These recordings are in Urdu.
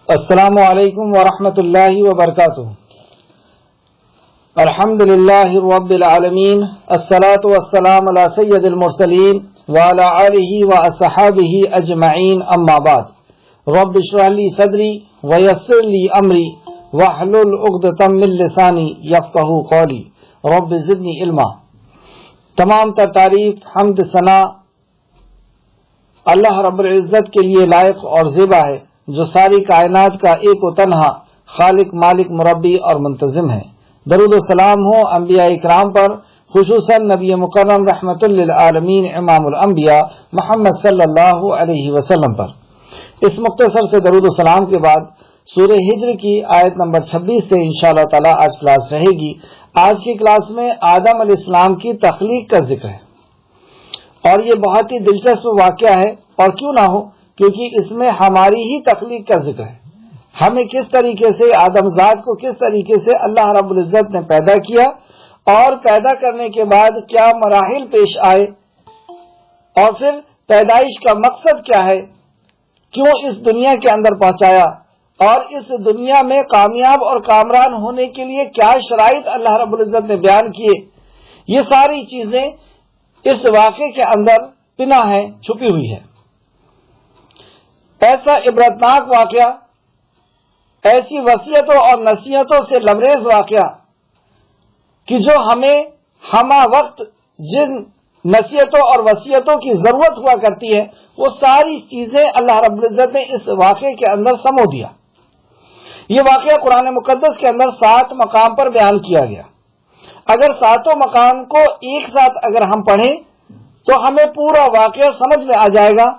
السلام علیکم ورحمۃ اللہ وبرکاتہ۔ الحمد للہ رب العالمین، الصلاۃ والسلام علی سید المرسلین وعلی آلہ واصحابہ اجمعین، اما بعد۔ رب اشرح لی صدری ویسر لی امری واحلل عقدۃ من لسانی یفقہوا قولی، رب زدنی علما۔ تمام تر تعریف، حمد، ثنا اللہ رب العزت کے لیے لائق اور زیبا ہے، جو ساری کائنات کا ایک و تنہا خالق، مالک، مربی اور منتظم ہے۔ درود و سلام ہو انبیاء اکرام پر، خصوصاً نبی مکرم رحمت للعالمین امام الانبیاء محمد صلی اللہ علیہ وسلم پر۔ اس مختصر سے درود و سلام کے بعد سورہ ہجر کی آیت نمبر 26 سے انشاءاللہ تعالی آج کلاس رہے گی۔ آج کی کلاس میں آدم علیہ السلام کی تخلیق کا ذکر ہے، اور یہ بہت ہی دلچسپ واقعہ ہے، اور کیوں نہ ہو، کیونکہ اس میں ہماری ہی تخلیق کا ذکر ہے۔ ہمیں کس طریقے سے، آدم ذات کو کس طریقے سے اللہ رب العزت نے پیدا کیا، اور پیدا کرنے کے بعد کیا مراحل پیش آئے، اور پھر پیدائش کا مقصد کیا ہے، کیوں اس دنیا کے اندر پہنچایا، اور اس دنیا میں کامیاب اور کامران ہونے کے لیے کیا شرائط اللہ رب العزت نے بیان کیے، یہ ساری چیزیں اس واقعے کے اندر پنہاں ہیں، چھپی ہوئی ہے۔ ایسا عبرتناک واقعہ، ایسی وصیتوں اور نصیحتوں سے لبریز واقعہ کہ جو ہمیں ہمہ وقت جن نصیحتوں اور وصیتوں کی ضرورت ہوا کرتی ہے، وہ ساری چیزیں اللہ رب العزت نے اس واقعے کے اندر سمو دیا۔ یہ واقعہ قرآن مقدس کے اندر 7 مقام پر بیان کیا گیا۔ اگر 7 مقام کو ایک ساتھ اگر ہم پڑھیں تو ہمیں پورا واقعہ سمجھ میں آ جائے گا،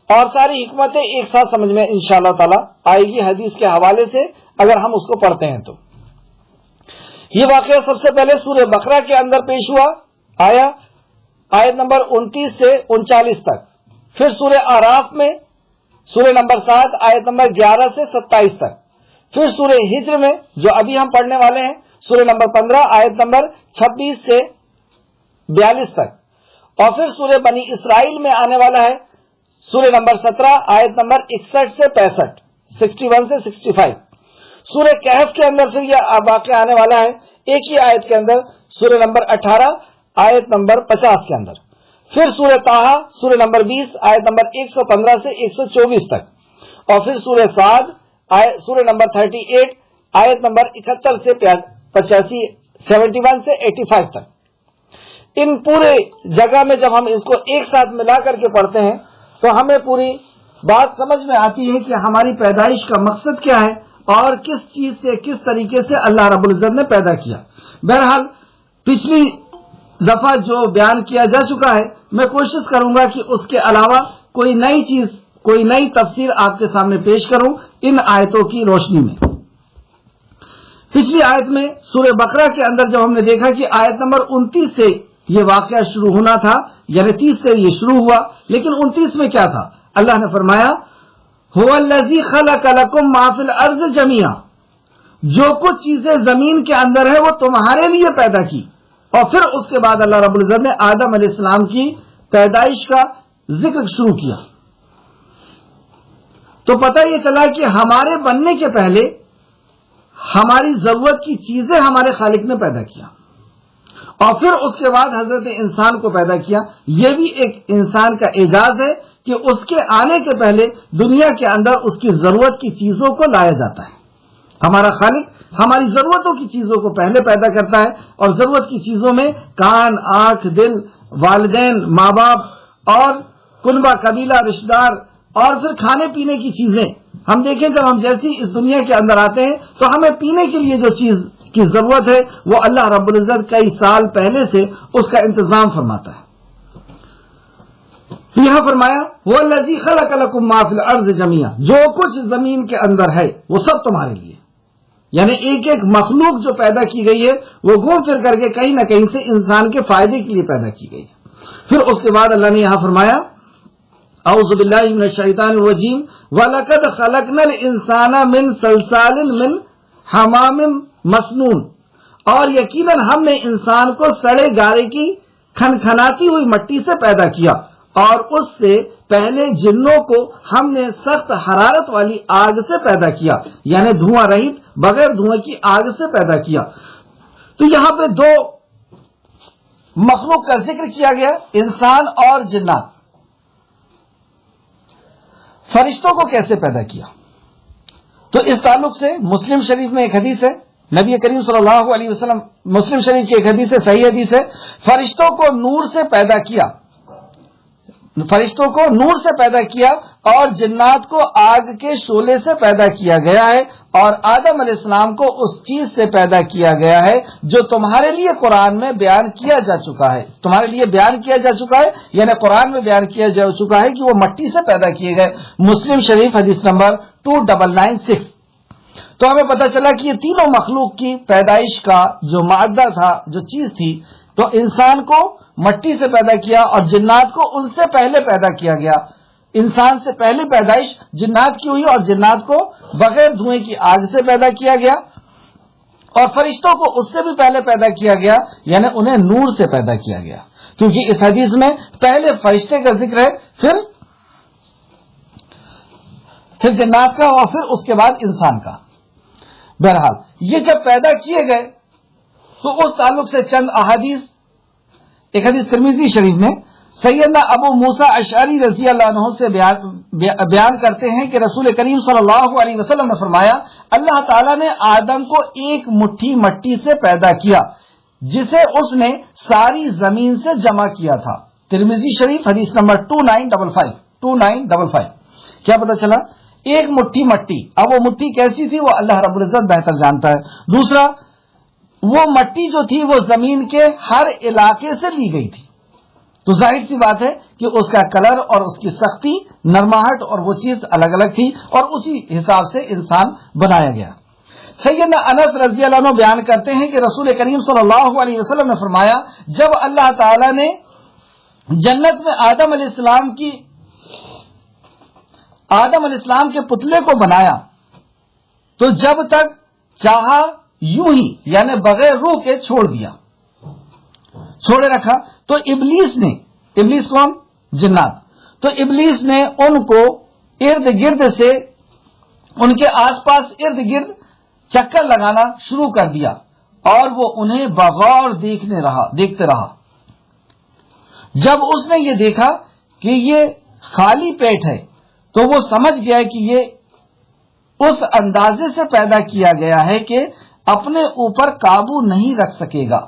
اور ساری حکمتیں ایک ساتھ سمجھ میں انشاءاللہ تعالی آئے گی حدیث کے حوالے سے اگر ہم اس کو پڑھتے ہیں تو۔ یہ واقعہ سب سے پہلے سورہ بقرہ کے اندر پیش ہوا، آیت نمبر 29 سے 39 تک۔ پھر سورہ اعراف میں سورہ نمبر 7 آیت نمبر 11 سے 27 تک۔ پھر سورہ ہجر میں جو ابھی ہم پڑھنے والے ہیں سورہ نمبر 15 آیت نمبر 26 سے 42 تک۔ اور پھر سورہ بنی اسرائیل میں آنے والا ہے سورہ نمبر 17 آیت نمبر 61 سے 65، 61 سے 65۔ سورہ کہف کے اندر پھر یہ واقعہ آنے والا ہے ایک ہی آیت کے اندر، سورہ نمبر 18 آیت نمبر 50 کے اندر۔ پھر سورہ طٰہٰ سورہ نمبر 20 آیت نمبر 115 سے 124 تک۔ اور پھر سورہ صاد سورہ نمبر 38 آیت نمبر 71 سے 85، 71 سے 85 تک۔ ان پورے جگہ میں جب ہم اس کو ایک ساتھ ملا کر کے پڑھتے ہیں تو ہمیں پوری بات سمجھ میں آتی ہے کہ ہماری پیدائش کا مقصد کیا ہے، اور کس چیز سے، کس طریقے سے اللہ رب العزت نے پیدا کیا۔ بہرحال پچھلی دفعہ جو بیان کیا جا چکا ہے، میں کوشش کروں گا کہ اس کے علاوہ کوئی نئی چیز، کوئی نئی تفسیر آپ کے سامنے پیش کروں ان آیتوں کی روشنی میں۔ پچھلی آیت میں سورہ بقرہ کے اندر جب ہم نے دیکھا کہ آیت نمبر 29 سے یہ واقعہ شروع ہونا تھا، یعنی 30 سے یہ شروع ہوا، لیکن 29 میں کیا تھا؟ اللہ نے فرمایا هو الذی خلق لکم ما فی الارض جمیعا، جو کچھ چیزیں زمین کے اندر ہے وہ تمہارے لیے پیدا کی۔ اور پھر اس کے بعد اللہ رب العزت نے آدم علیہ السلام کی پیدائش کا ذکر شروع کیا۔ تو پتہ یہ چلا کہ ہمارے بننے کے پہلے ہماری ضرورت کی چیزیں ہمارے خالق نے پیدا کیا، اور پھر اس کے بعد حضرت انسان کو پیدا کیا۔ یہ بھی ایک انسان کا اعجاز ہے کہ اس کے آنے کے پہلے دنیا کے اندر اس کی ضرورت کی چیزوں کو لایا جاتا ہے۔ ہمارا خالق ہماری ضرورتوں کی چیزوں کو پہلے پیدا کرتا ہے، اور ضرورت کی چیزوں میں کان، آنکھ، دل، والدین، ماں باپ اور کنبہ، قبیلہ، رشتہ دار، اور پھر کھانے پینے کی چیزیں۔ ہم دیکھیں جب ہم جیسی اس دنیا کے اندر آتے ہیں تو ہمیں پینے کے لیے جو چیز کی ضرورت ہے وہ اللہ رب العزت کئی سال پہلے سے اس کا انتظام فرماتا ہے۔ یہاں فرمایا وہ الذی خلق لکم ما فی الارض جمیعا، جو کچھ زمین کے اندر ہے وہ سب تمہارے لیے، یعنی ایک ایک مخلوق جو پیدا کی گئی ہے وہ گھوم پھر کر کے کہیں نہ کہیں سے انسان کے فائدے کے لیے پیدا کی گئی ہے۔ پھر اس کے بعد اللہ نے یہاں فرمایا اعوذ باللہ من الشیطان الرجیم وَلَقَدْ خَلَقْنَا الْإِنسَانَ مِنْ صَلْصَالٍ مِنْ حَمَامٍ مَسْنُونٍ، اور یقیناً ہم نے انسان کو سڑے گارے کی کھنکھناتی ہوئی مٹی سے پیدا کیا اور اس سے پہلے جنوں کو ہم نے سخت حرارت والی آگ سے پیدا کیا، یعنی دھواں رہت بغیر دھوئیں کی آگ سے پیدا کیا۔ تو یہاں پہ دو مخلوق کا ذکر کیا گیا، انسان اور جنات۔ فرشتوں کو کیسے پیدا کیا؟ تو اس تعلق سے مسلم شریف میں ایک حدیث ہے، نبی کریم صلی اللہ علیہ وسلم، مسلم شریف کی ایک حدیث ہے، صحیح حدیث ہے، فرشتوں کو نور سے پیدا کیا، فرشتوں کو نور سے پیدا کیا اور جنات کو آگ کے شعلے سے پیدا کیا گیا ہے، اور آدم علیہ السلام کو اس چیز سے پیدا کیا گیا ہے جو تمہارے لیے قرآن میں بیان کیا جا چکا ہے، تمہارے لیے بیان کیا جا چکا ہے، یعنی قرآن میں بیان کیا جا چکا ہے کہ وہ مٹی سے پیدا کیے گئے۔ مسلم شریف حدیث نمبر 2996۔ تو ہمیں پتہ چلا کہ یہ تینوں مخلوق کی پیدائش کا جو مادہ تھا، جو چیز تھی، تو انسان کو مٹی سے پیدا کیا اور جنات کو ان سے پہلے پیدا کیا گیا۔ انسان سے پہلے پیدائش جنات کی ہوئی اور جنات کو بغیر دھوئیں کی آگ سے پیدا کیا گیا، اور فرشتوں کو اس سے بھی پہلے پیدا کیا گیا، یعنی انہیں نور سے پیدا کیا گیا، کیونکہ اس حدیث میں پہلے فرشتے کا ذکر ہے، پھر جنات کا اور پھر اس کے بعد انسان کا۔ بہرحال یہ جب پیدا کیے گئے تو اس تعلق سے چند احادیث، ایک حدیث ترمذی شریف میں سیدنا ابو موسیٰ اشعری رضی اللہ عنہ سے بیان کرتے ہیں کہ رسول کریم صلی اللہ علیہ وسلم نے فرمایا، اللہ تعالیٰ نے آدم کو ایک مٹھی مٹی سے پیدا کیا جسے اس نے ساری زمین سے جمع کیا تھا۔ ترمذی شریف حدیث نمبر 2955۔ کیا پتہ چلا؟ ایک مٹھی مٹی، اب وہ مٹھی کیسی تھی وہ اللہ رب العزت بہتر جانتا ہے۔ دوسرا، وہ مٹی جو تھی وہ زمین کے ہر علاقے سے لی گئی تھی، تو ظاہر سی بات ہے کہ اس کا کلر اور اس کی سختی، نرماہٹ اور وہ چیز الگ الگ تھی، اور اسی حساب سے انسان بنایا گیا۔ سیدنا انس رضی اللہ عنہ بیان کرتے ہیں کہ رسول کریم صلی اللہ علیہ وسلم نے فرمایا، جب اللہ تعالی نے جنت میں آدم علیہ السلام کے پتلے کو بنایا تو جب تک چاہا یوں ہی، یعنی بغیر روح کے چھوڑے رکھا، تو ابلیس کون؟ جنات، تو ابلیس نے ان کو ارد گرد سے، ان کے آس پاس ارد گرد چکر لگانا شروع کر دیا، اور وہ انہیں بغور دیکھتے رہا۔ جب اس نے یہ دیکھا کہ یہ خالی پیٹ ہے تو وہ سمجھ گیا کہ یہ اس اندازے سے پیدا کیا گیا ہے کہ اپنے اوپر قابو نہیں رکھ سکے گا،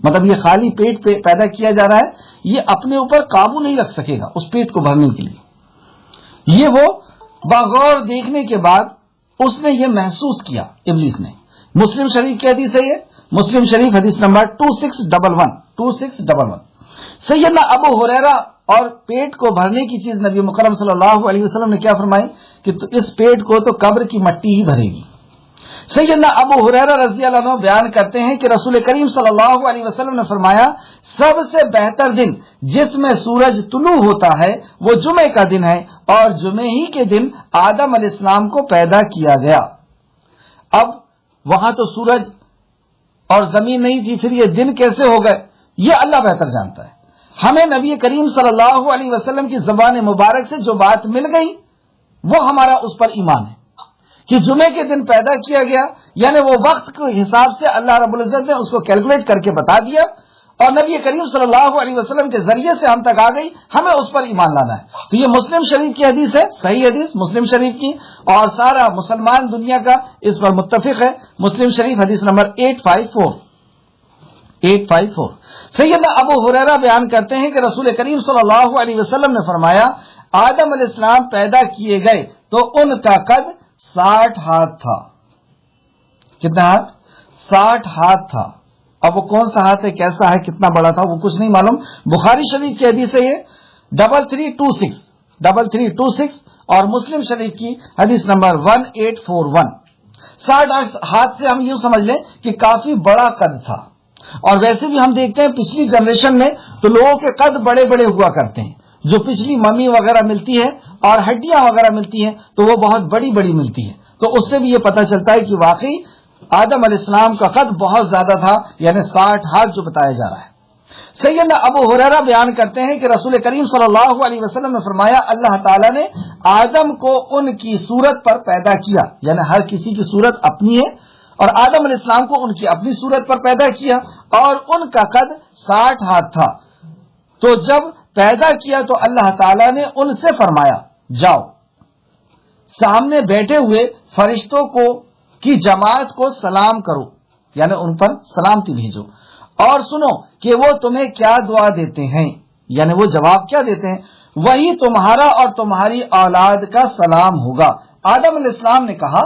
مطلب یہ خالی پیٹ پہ پیدا کیا جا رہا ہے، یہ اپنے اوپر قابو نہیں رکھ سکے گا اس پیٹ کو بھرنے کے لیے۔ یہ وہ بغور دیکھنے کے بعد اس نے یہ محسوس کیا، ابلیس نے۔ مسلم شریف کی حدیث ہے، یہ مسلم شریف حدیث نمبر 2611۔ سیدنا ابو ہریرہ اور پیٹ کو بھرنے کی چیز نبی مکرم صلی اللہ علیہ وسلم نے کیا فرمائی کہ اس پیٹ کو تو قبر کی مٹی ہی بھرے گی۔ سیدنا ابو ہریرہ رضی اللہ عنہ بیان کرتے ہیں کہ رسول کریم صلی اللہ علیہ وسلم نے فرمایا، سب سے بہتر دن جس میں سورج طلوع ہوتا ہے وہ جمعے کا دن ہے، اور جمعے ہی کے دن آدم علیہ السلام کو پیدا کیا گیا۔ اب وہاں تو سورج اور زمین نہیں تھی، پھر یہ دن کیسے ہو گئے یہ اللہ بہتر جانتا ہے۔ ہمیں نبی کریم صلی اللہ علیہ وسلم کی زبان مبارک سے جو بات مل گئی وہ ہمارا اس پر ایمان ہے کہ جمعے کے دن پیدا کیا گیا، یعنی وہ وقت کے حساب سے اللہ رب العزت نے اس کو کیلکولیٹ کر کے بتا دیا، اور نبی کریم صلی اللہ علیہ وسلم کے ذریعے سے ہم تک آ گئی، ہمیں اس پر ایمان لانا ہے۔ تو یہ مسلم شریف کی حدیث ہے، صحیح حدیث مسلم شریف کی، اور سارا مسلمان دنیا کا اس پر متفق ہے۔ مسلم شریف حدیث نمبر 854۔ سیدنا ابو ہریرہ بیان کرتے ہیں کہ رسول کریم صلی اللہ علیہ وسلم نے فرمایا، آدم علیہ السلام پیدا کیے گئے تو ان کا قد 60 ہاتھ تھا۔ کتنا ہاتھ؟ 60 ہاتھ تھا۔ اب وہ کون سا ہاتھ ہے، کیسا ہے، کتنا بڑا تھا، وہ کچھ نہیں معلوم۔ بخاری شریف کی حدیث ہے یہ 3326 اور مسلم شریف کی حدیث نمبر 1841۔ 60 ہاتھ سے ہم یوں سمجھ لیں کہ کافی بڑا قد تھا، اور ویسے بھی ہم دیکھتے ہیں پچھلی جنریشن میں تو لوگوں کے قد بڑے بڑے ہوا کرتے ہیں، جو پچھلی ممی وغیرہ ملتی ہے اور ہڈیاں وغیرہ ملتی ہیں تو وہ بہت بڑی بڑی ملتی ہے، تو اس سے بھی یہ پتہ چلتا ہے کہ واقعی آدم علیہ السلام کا قد بہت زیادہ تھا، یعنی 60 ہاتھ جو بتایا جا رہا ہے۔ سیدنا ابو ہریرہ بیان کرتے ہیں کہ رسول کریم صلی اللہ علیہ وسلم نے فرمایا اللہ تعالیٰ نے آدم کو ان کی صورت پر پیدا کیا، یعنی ہر کسی کی صورت اپنی ہے، اور آدم علیہ السلام کو ان کی اپنی صورت پر پیدا کیا، اور ان کا قد 60 ہاتھ تھا۔ تو جب پیدا کیا تو اللہ تعالیٰ نے ان سے فرمایا جاؤ سامنے بیٹھے ہوئے فرشتوں کی جماعت کو سلام کرو، یعنی ان پر سلامتی بھیجو، اور سنو کہ وہ تمہیں کیا دعا دیتے ہیں، یعنی وہ جواب کیا دیتے ہیں، وہی تمہارا اور تمہاری اولاد کا سلام ہوگا۔ آدم علیہ السلام نے کہا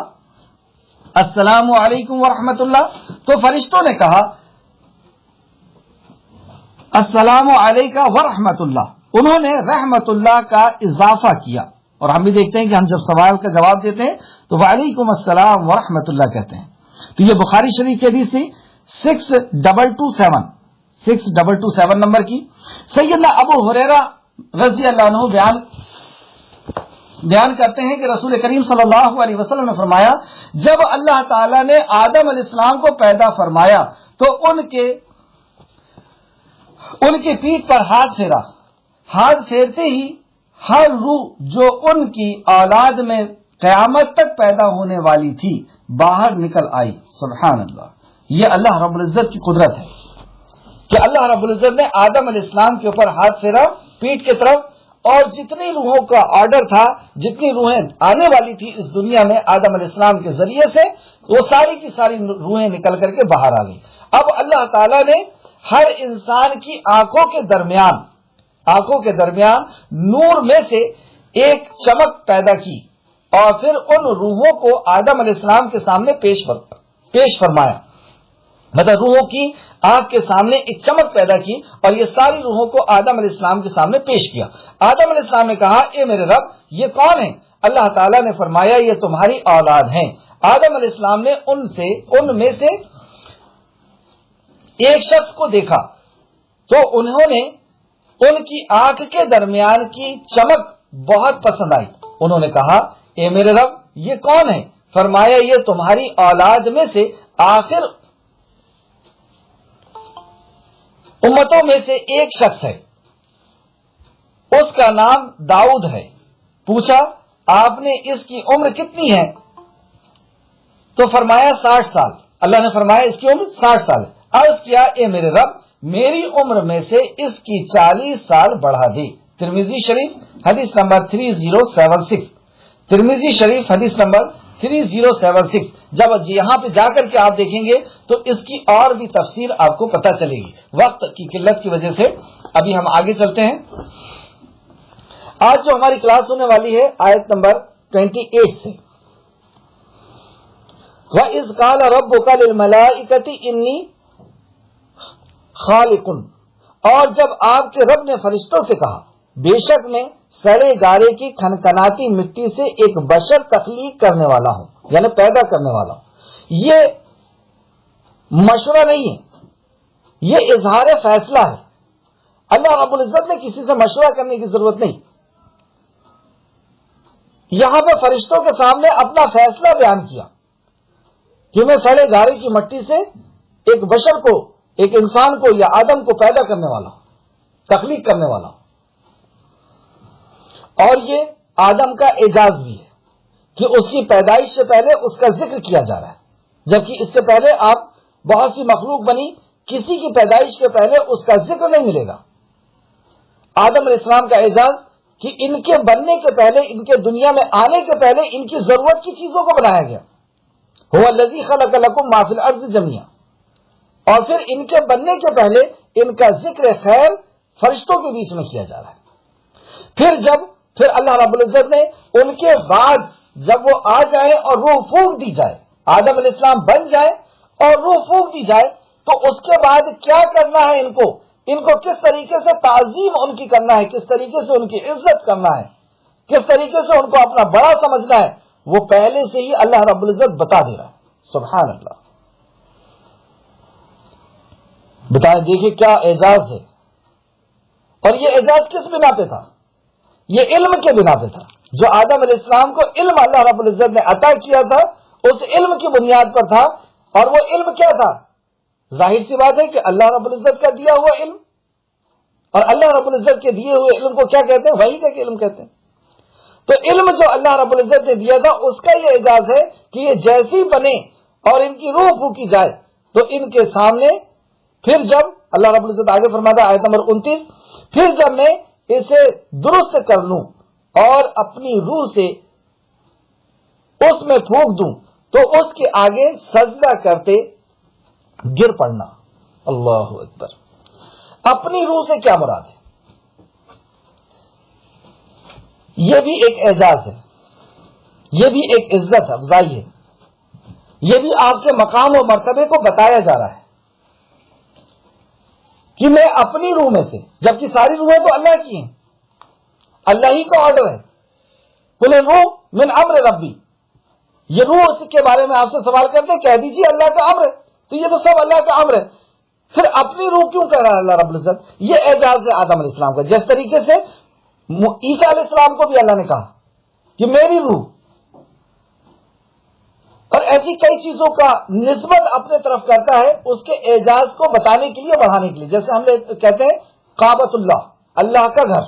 السلام علیکم ورحمۃ اللہ، تو فرشتوں نے کہا السلام علیکہ ورحمۃ اللہ، انہوں نے رحمت اللہ کا اضافہ کیا، اور ہم بھی دیکھتے ہیں کہ ہم جب سوال کا جواب دیتے ہیں تو وعلیکم السلام ورحمۃ اللہ کہتے ہیں۔ تو یہ بخاری شریف کی حدیث تھی 6227 نمبر کی۔ سیدنا ابو ہریرہ رضی اللہ عنہ بیان کرتے ہیں کہ رسول کریم صلی اللہ علیہ وسلم نے فرمایا جب اللہ تعالیٰ نے آدم علیہ السلام کو پیدا فرمایا تو ان کے پیٹھ پر ہاتھ پھیرا، ہاتھ پھیرتے ہی ہر روح جو ان کی اولاد میں قیامت تک پیدا ہونے والی تھی باہر نکل آئی۔ سبحان اللہ، یہ اللہ رب العزت کی قدرت ہے کہ اللہ رب العزت نے آدم علیہ السلام کے اوپر ہاتھ پھیرا پیٹھ کی طرف، اور جتنی روحوں کا آرڈر تھا، جتنی روحیں آنے والی تھی اس دنیا میں آدم علیہ السلام کے ذریعے سے، وہ ساری کی ساری روحیں نکل کر کے باہر آ گئی۔ اب اللہ تعالیٰ نے ہر انسان کی آنکھوں کے درمیان نور میں سے ایک چمک پیدا کی، اور پھر ان روحوں کو آدم علیہ السلام کے سامنے پیش فرمایا، مطلب روحوں کی آنکھ کے سامنے ایک چمک پیدا کی، اور یہ ساری روحوں کو آدم علیہ السلام کے سامنے پیش کیا۔ آدم علیہ السلام نے کہا اے میرے رب یہ کون ہے؟ اللہ تعالیٰ نے فرمایا یہ تمہاری اولاد ہیں۔ آدم علیہ السلام نے ان میں سے ایک شخص کو دیکھا تو انہوں نے ان کی آنکھ کے درمیان کی چمک بہت پسند آئی، انہوں نے کہا اے میرے رب یہ کون ہے؟ فرمایا یہ تمہاری اولاد میں سے آخر امتوں میں سے ایک شخص ہے، اس کا نام داؤد ہے۔ پوچھا آپ نے اس کی عمر کتنی ہے؟ تو فرمایا 60 سال۔ اللہ نے فرمایا اس کی عمر 60 سال ہے۔ عرض کیا اے میرے رب میری عمر میں سے اس کی 40 سال بڑھا دے۔ ترمذی شریف حدیث نمبر 3076، ترمذی شریف حدیث نمبر 3076۔ جب یہاں پہ جا کر کے آپ دیکھیں گے تو اس کی اور بھی تفصیل آپ کو پتہ چلے گی، وقت کی قلت کی وجہ سے ابھی ہم آگے چلتے ہیں۔ آج جو ہماری کلاس ہونے والی ہے آیت نمبر 28 سے، وَإِذْ قَالَ رَبُّكَ لِلْمَلَائِكَةِ إِنِّي خَالِقٌ، اور جب آپ کے رب نے فرشتوں سے کہا بے شک میں سڑے گارے کی کھنکھناتی مٹی سے ایک بشر تخلیق کرنے والا ہوں، یعنی پیدا کرنے والا ہوں۔ یہ مشورہ نہیں ہے، یہ اظہار فیصلہ ہے۔ اللہ رب العزت نے کسی سے مشورہ کرنے کی ضرورت نہیں، یہاں پہ فرشتوں کے سامنے اپنا فیصلہ بیان کیا کہ میں سڑے گارے کی مٹی سے ایک بشر کو، ایک انسان کو یا آدم کو پیدا کرنے والا ہوں، تخلیق کرنے والا ہوں۔ اور یہ آدم کا اعجاز بھی ہے کہ اس کی پیدائش سے پہلے اس کا ذکر کیا جا رہا ہے، جبکہ اس سے پہلے آپ بہت سی مخلوق بنی، کسی کی پیدائش کے پہلے اس کا ذکر نہیں ملے گا۔ آدم علیہ السلام کا اعجاز کہ ان کے بننے کے پہلے، ان کے دنیا میں آنے کے پہلے ان کی ضرورت کی چیزوں کو بنایا گیا۔ هو الذی خلق لکم ما فی الارض جميعا، اور پھر ان کے بننے کے پہلے ان کا ذکر خیر فرشتوں کے بیچ میں کیا جا رہا ہے۔ پھر اللہ رب العزت نے ان کے بعد جب وہ آ جائے اور روح پھونک دی جائے، آدم علیہ السلام بن جائے اور روح پھونک دی جائے، تو اس کے بعد کیا کرنا ہے، ان کو کس طریقے سے تعظیم ان کی کرنا ہے، کس طریقے سے ان کی عزت کرنا ہے، کس طریقے سے ان کو اپنا بڑا سمجھنا ہے، وہ پہلے سے ہی اللہ رب العزت بتا دے رہا ہے۔ سبحان اللہ، بتائیں، دیکھیں کیا اعجاز ہے۔ اور یہ اعجاز کس بنا پہ تھا؟ یہ علم کے بنا پہ تھا۔ جو آدم علیہ السلام کو علم اللہ رب العزت نے عطا کیا تھا، اس علم کی بنیاد پر تھا۔ اور وہ علم کیا تھا؟ ظاہر سی بات ہے کہ اللہ رب العزت کا دیا ہوا علم، اور اللہ رب العزت کے دیے ہوئے علم کو کیا کہتے ہیں؟ وحی کا علم کہتے ہیں. تو علم جو اللہ رب العزت نے دیا تھا اس کا یہ اعجاز ہے کہ یہ جیسی بنے اور ان کی روح پھونکی جائے تو ان کے سامنے پھر جب اللہ رب العزت آگے فرماتا ہے آیت نمبر 29، پھر جب میں اسے درست کر لوں اور اپنی روح سے اس میں پھونک دوں تو اس کے آگے سجدہ کرتے گر پڑنا. اللہ اکبر. اپنی روح سے کیا مراد ہے؟ یہ بھی ایک اعزاز ہے، یہ بھی ایک عزت افزائی ہے، یہ بھی آپ کے مقام و مرتبے کو بتایا جا رہا ہے کہ میں اپنی روح میں سے، جبکہ ساری روحیں تو اللہ کی ہیں، اللہ ہی کا آرڈر ہے. قل الروح من امر ربی، یہ روح اس کے بارے میں آپ سے سوال کرتے ہیں، کہہ دیجیے اللہ کا امر ہے. تو یہ تو سب اللہ کا امر ہے، پھر اپنی روح کیوں کہہ رہا ہے اللہ رب العزت؟ یہ اعجاز ہے آدم علیہ السلام کا. جس طریقے سے عیسیٰ علیہ السلام کو بھی اللہ نے کہا کہ میری روح، اور ایسی کئی چیزوں کا نسبت اپنے طرف کرتا ہے اس کے اعجاز کو بتانے کے لیے، بڑھانے کے لیے. جیسے ہم کہتے ہیں کعبۃ اللہ، اللہ کا گھر،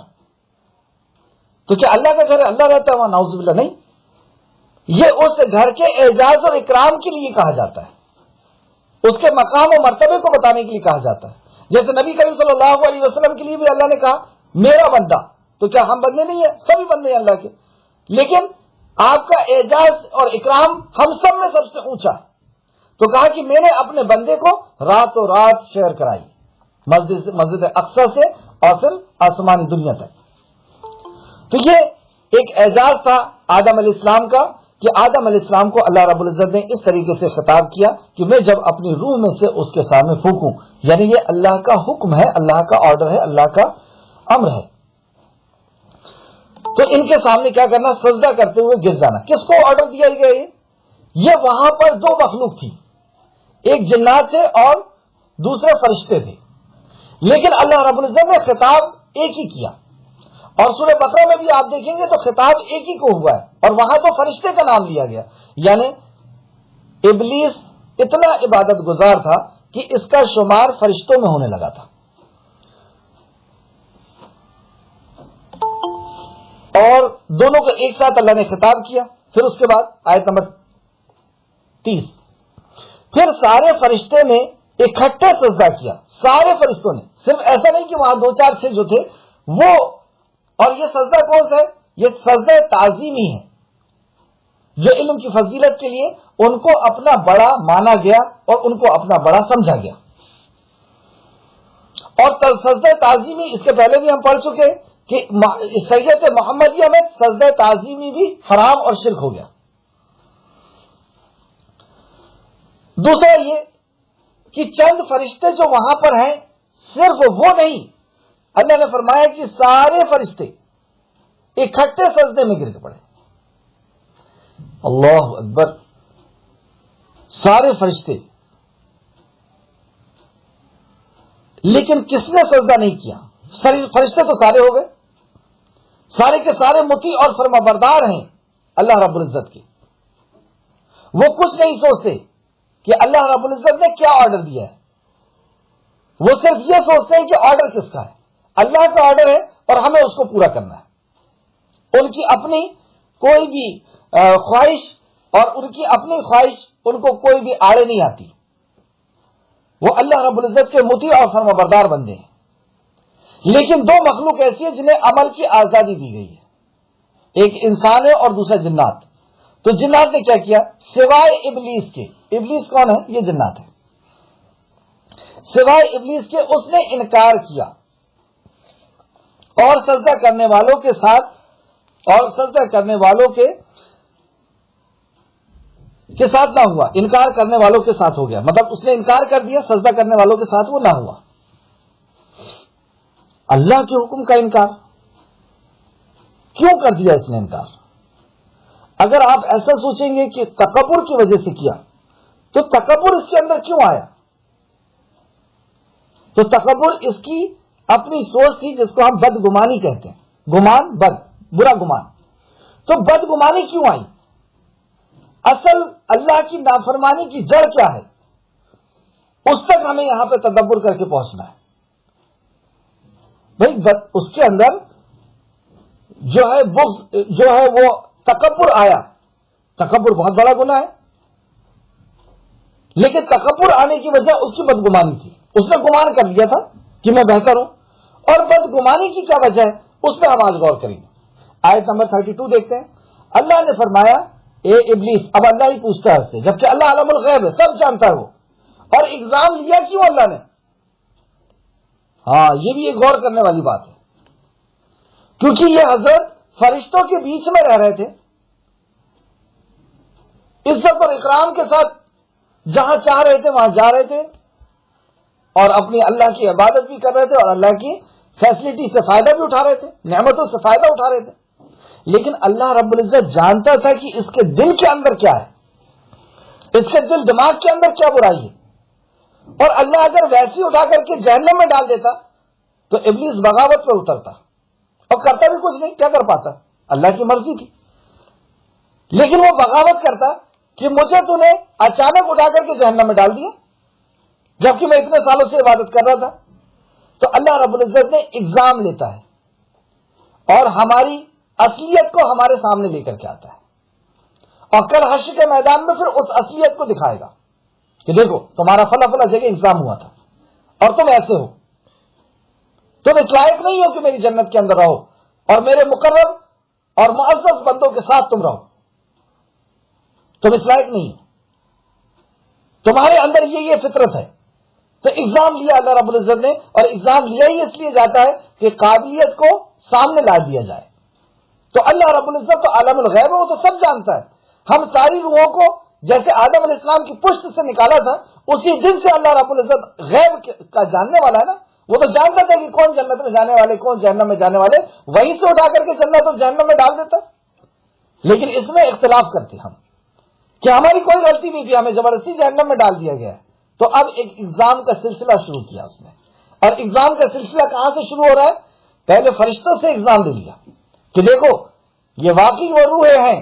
تو کیا اللہ کا گھر ہے؟ اللہ رہتا ہے وہاں؟ نعوذ باللہ، نہیں. یہ اس گھر کے اعزاز اور اکرام کے لیے کہا جاتا ہے، اس کے مقام و مرتبے کو بتانے کے لیے کہا جاتا ہے. جیسے نبی کریم صلی اللہ علیہ وسلم کے لیے بھی اللہ نے کہا میرا بندہ. تو کیا ہم بندے نہیں ہیں؟ سبھی بندے ہیں اللہ کے، لیکن آپ کا اعزاز اور اکرام ہم سب میں سب سے اونچا ہے. تو کہا کہ میں نے اپنے بندے کو راتوں رات سیر کرائی مسجد اقصی سے اور پھر آسمانی دنیا تک. تو یہ ایک اعزاز تھا آدم علیہ السلام کا کہ آدم علیہ السلام کو اللہ رب العزت نے اس طریقے سے خطاب کیا کہ میں جب اپنی روح میں سے اس کے سامنے پھونکوں، یعنی یہ اللہ کا حکم ہے، اللہ کا آرڈر ہے، اللہ کا امر ہے. تو ان کے سامنے کیا کرنا؟ سجدہ کرتے ہوئے گر جانا. کس کو آرڈر دیا گیا؟ یہ وہاں پر دو مخلوق تھی، ایک جنات تھے اور دوسرے فرشتے تھے، لیکن اللہ رب العزت نے خطاب ایک ہی کیا. اور سورہ بقرہ میں بھی آپ دیکھیں گے تو خطاب ایک ہی کو ہوا ہے، اور وہاں تو فرشتے کا نام لیا گیا. یعنی ابلیس اتنا عبادت گزار تھا کہ اس کا شمار فرشتوں میں ہونے لگا تھا. اور دونوں کو ایک ساتھ اللہ نے خطاب کیا. پھر اس کے بعد آیت نمبر 30، پھر سارے فرشتے نے اکٹھے سجدہ کیا. سارے فرشتوں نے، صرف ایسا نہیں کہ وہاں دو چار تھے جو تھے وہ. اور یہ سجدہ کون سا ہے؟ یہ سجدہ تعظیمی ہے، جو علم کی فضیلت کے لیے ان کو اپنا بڑا مانا گیا اور ان کو اپنا بڑا سمجھا گیا. اور سجدہ تعظیمی اس کے پہلے بھی ہم پڑھ چکے کہ شریعت محمدیہ میں سجدہ تعظیمی بھی حرام اور شرک ہو گیا. دوسرا یہ کہ چند فرشتے جو وہاں پر ہیں صرف وہ نہیں، اللہ نے فرمایا کہ سارے فرشتے اکٹھے سجدے میں گر کے پڑے. اللہ اکبر. سارے فرشتے، لیکن کس نے سجدہ نہیں کیا؟ فرشتے تو سارے ہو گئے، سارے کے سارے مطیع اور فرمانبردار ہیں اللہ رب العزت کے. وہ کچھ نہیں سوچتے کہ اللہ رب العزت نے کیا آرڈر دیا ہے، وہ صرف یہ سوچتے ہیں کہ آرڈر کس کا ہے. اللہ کا آرڈر ہے اور ہمیں اس کو پورا کرنا ہے. ان کی اپنی کوئی بھی خواہش اور ان کی اپنی خواہش ان کو کوئی بھی آڑے نہیں آتی. وہ اللہ رب العزت کے مطیع اور فرمانبردار بندے ہیں. لیکن دو مخلوق ایسی ہیں جنہیں عمل کی آزادی دی گئی ہے، ایک انسان ہے اور دوسرا جنات. تو جنات نے کیا کیا؟ سوائے ابلیس کے. ابلیس کون ہے؟ یہ جنات ہے. سوائے ابلیس کے اس نے انکار کیا اور سجدہ کرنے والوں کے ساتھ، اور سجدہ کرنے والوں کے ساتھ نہ ہوا، انکار کرنے والوں کے ساتھ ہو گیا. مطلب اس نے انکار کر دیا، سجدہ کرنے والوں کے ساتھ وہ نہ ہوا. اللہ کے حکم کا انکار کیوں کر دیا اس نے انکار؟ اگر آپ ایسا سوچیں گے کہ تکبر کی وجہ سے کیا، تو تکبر اس کے اندر کیوں آیا؟ تو تکبر اس کی اپنی سوچ تھی جس کو ہم بدگمانی کہتے ہیں. گمان، بد، برا گمان. تو بدگمانی کیوں آئی؟ اصل اللہ کی نافرمانی کی جڑ کیا ہے، اس تک ہمیں یہاں پہ تدبر کر کے پہنچنا ہے. بھائی اس کے اندر جو ہے بغض جو ہے وہ تکبر آیا. تکبر بہت بڑا گناہ ہے، لیکن تکبر آنے کی وجہ اس کی بدگمانی تھی. اس نے گمان کر لیا تھا کہ میں بہتر ہوں. اور بدگمانی کی کیا وجہ ہے اس پہ ہم آج غور کریں گے. آیت نمبر 32 دیکھتے ہیں. اللہ نے فرمایا اے ابلیس، اب اللہ ہی پوچھتا ہے اس سے، جبکہ اللہ عالم الغیب ہے، سب جانتا ہے وہ. اور ایگزام لیا کیوں اللہ نے؟ ہاں، یہ بھی ایک غور کرنے والی بات ہے، کیونکہ یہ حضرت فرشتوں کے بیچ میں رہ رہے تھے، عزت اور اکرام کے ساتھ جہاں چاہ رہے تھے وہاں جا رہے تھے، اور اپنی اللہ کی عبادت بھی کر رہے تھے، اور اللہ کی فیسلٹی سے فائدہ بھی اٹھا رہے تھے، نعمتوں سے فائدہ اٹھا رہے تھے. لیکن اللہ رب العزت جانتا تھا کہ اس کے دل کے اندر کیا ہے، اس کے دل دماغ کے اندر کیا برائی ہے. اور اللہ اگر ویسی اٹھا کر کے جہنم میں ڈال دیتا تو ابلیس بغاوت پر اترتا، اور کرتا بھی کچھ نہیں، کیا کر پاتا؟ اللہ کی مرضی تھی. لیکن وہ بغاوت کرتا کہ مجھے تو نے اچانک اٹھا کر کے جہنم میں ڈال دیا جبکہ میں اتنے سالوں سے عبادت کر رہا تھا. تو اللہ رب العزت نے ایگزام لیتا ہے اور ہماری اصلیت کو ہمارے سامنے لے کر کے آتا ہے، اور کل حشر کے میدان میں پھر اس اصلیت کو دکھائے گا کہ دیکھو تمہارا فلاں فلاں جگہ ایگزام ہوا تھا اور تم ایسے ہو، تم اس لائق نہیں ہو کہ میری جنت کے اندر رہو اور میرے مقرر اور معزز بندوں کے ساتھ تم رہو، تم اس لائق نہیں ہو، تمہارے اندر یہ فطرت ہے. تو ایگزام لیا اللہ رب العزت نے، اور ایگزام لیا ہی اس لیے جاتا ہے کہ قابلیت کو سامنے لا دیا جائے. تو اللہ رب العزت تو عالم الغیب ہے، وہ تو سب جانتا ہے. ہم ساری روحوں کو جیسے آدم علیہ السلام کی پشت سے نکالا تھا، اسی دن سے اللہ رب العزت غیب کا جاننے والا ہے نا. وہ تو جانتا تھا کہ کون جنت میں جانے والے کون جہنم میں جانے والے، وہیں سے اٹھا کر کے جنت اور جہنم میں ڈال دیتا. لیکن اس میں اختلاف کرتے ہم کہ ہماری کوئی غلطی نہیں تھی، ہمیں زبردستی جہنم میں ڈال دیا گیا ہے. تو اب ایک ایگزام کا سلسلہ شروع کیا اس نے. اور ایگزام کا سلسلہ کہاں سے شروع ہو رہا ہے؟ پہلے فرشتوں سے ایگزام دے لیا کہ دیکھو یہ واقعی وہ روحیں ہیں،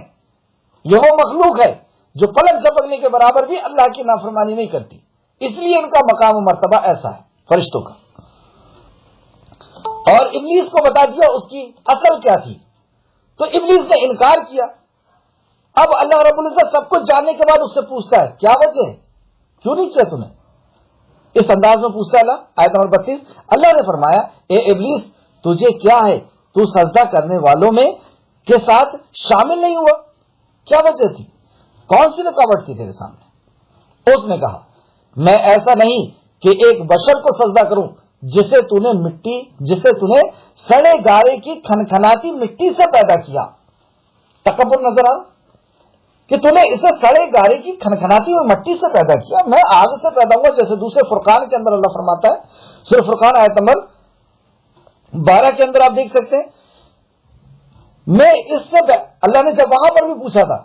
یہ وہ مخلوق ہے جو پلک جھپکنے کے برابر بھی اللہ کی نافرمانی نہیں کرتی، اس لیے ان کا مقام و مرتبہ ایسا ہے فرشتوں کا. اور ابلیس کو بتا دیا اس کی اصل کیا تھی. تو ابلیس نے انکار کیا. اب اللہ رب العزت سب کچھ جاننے کے بعد اس سے پوچھتا ہے کیا وجہ ہے، کیوں نہیں کیا تم نے؟ اس انداز میں پوچھتا ہے اللہ. آیت نمبر 32 اللہ نے فرمایا اے ابلیس تجھے کیا ہے، تو سجدہ کرنے والوں میں کے ساتھ شامل نہیں ہوا؟ کیا وجہ تھی، کون سی رکاوٹ تھی تیرے سامنے؟ اس نے کہا میں ایسا نہیں کہ ایک بشر کو سجدہ کروں جسے تو نے سڑے گارے کی کھنکھناتی مٹی سے پیدا کیا. تکبر نظر آ کہ تو نے اسے سڑے گارے کی کھنکھناتی ہوئی مٹی سے پیدا کیا، میں آگ سے پیدا ہوں. جیسے دوسرے فرقان کے اندر اللہ فرماتا ہے، سورہ فرقان آیت نمبر 12 کے اندر آپ دیکھ سکتے ہیں، میں اس سے اللہ نے جب وہاں پر بھی پوچھا تھا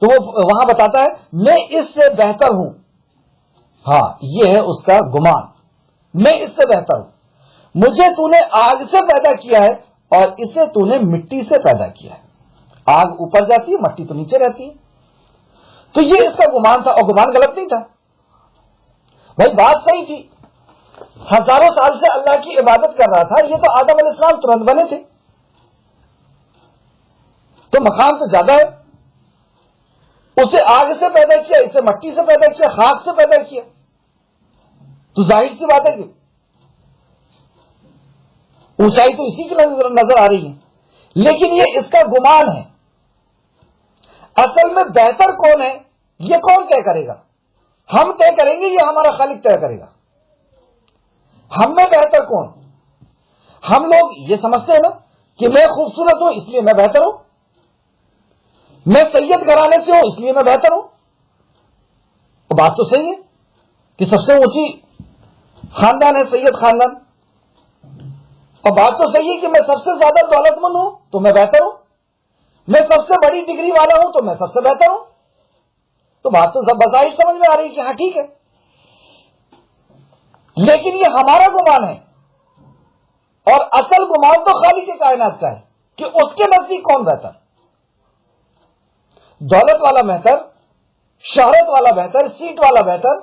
تو وہ وہاں بتاتا ہے میں اس سے بہتر ہوں. ہاں یہ ہے اس کا گمان، میں اس سے بہتر ہوں. مجھے تو نے آگ سے پیدا کیا ہے اور اسے تو نے مٹی سے پیدا کیا ہے. آگ اوپر جاتی ہے، مٹی تو نیچے رہتی ہے. تو یہ اس کا گمان تھا، اور گمان غلط نہیں تھا بھائی، بات صحیح تھی. ہزاروں سال سے اللہ کی عبادت کر رہا تھا، یہ تو آدم علیہ السلام ترنت بنے تھے، تو مقام تو زیادہ ہے. اسے آگ سے پیدا کیا، اسے مٹی سے پیدا کیا، خاک سے پیدا کیا، تو ظاہر سی بات ہے کہ اونچائی تو اسی کی نظر آ رہی ہے. لیکن یہ اس کا گمان ہے. اصل میں بہتر کون ہے یہ کون طے کرے گا؟ ہم طے کریں گے، یہ ہمارا خالق طے کرے گا. ہم میں بہتر کون؟ ہم لوگ یہ سمجھتے ہیں نا کہ میں خوبصورت ہوں اس لیے میں بہتر ہوں، میں سید گھرانے سے ہوں اس لیے میں بہتر ہوں. تو بات تو صحیح ہے کہ سب سے اونچی خاندان ہے سید خاندان، اور بات تو صحیح ہے کہ میں سب سے زیادہ دولت مند ہوں تو میں بہتر ہوں، میں سب سے بڑی ڈگری والا ہوں تو میں سب سے بہتر ہوں. تو بات تو سب بظاہر سمجھ میں آ رہی ہے کہ ہاں ٹھیک ہے. لیکن یہ ہمارا گمان ہے، اور اصل گمان تو خالق کے کائنات کا ہے کہ اس کے نزدیک کون بہتر. دولت والا بہتر، شہرت والا بہتر، سیٹ والا بہتر،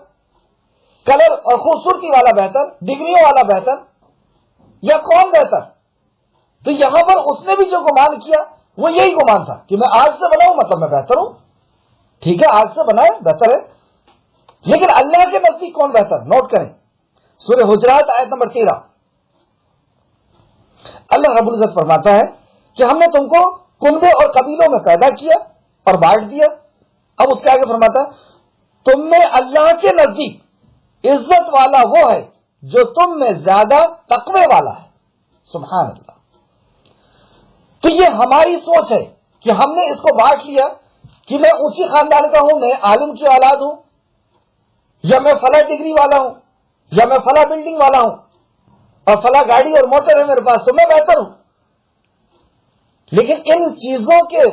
کلر اور خوبصورتی والا بہتر، ڈگریوں والا بہتر. یا کون بہتر؟ تو یہاں پر اس نے بھی جو گمان کیا وہ یہی گمان تھا کہ میں آج سے بناؤں مطلب میں بہتر ہوں. ٹھیک ہے، آج سے بنائے بہتر ہے، لیکن اللہ کے نزدیک کون بہتر؟ نوٹ کریں سورہ حجرات آیت نمبر 13. اللہ رب العزت فرماتا ہے کہ ہم نے تم کو کنبے اور قبیلوں میں پیدا کیا اور بانٹ دیا. اب اس کے آگے فرماتا ہے تم میں اللہ کے نزدیک عزت والا وہ ہے جو تم میں زیادہ تقوی والا ہے. سبحان اللہ. تو یہ ہماری سوچ ہے کہ ہم نے اس کو بانٹ لیا کہ میں اونچی خاندان کا ہوں، میں عالم کی اولاد ہوں، یا میں فلاں ڈگری والا ہوں، یا میں فلاں بلڈنگ والا ہوں اور فلاں گاڑی اور موٹر ہے میرے پاس تو میں بہتر ہوں. لیکن ان چیزوں کے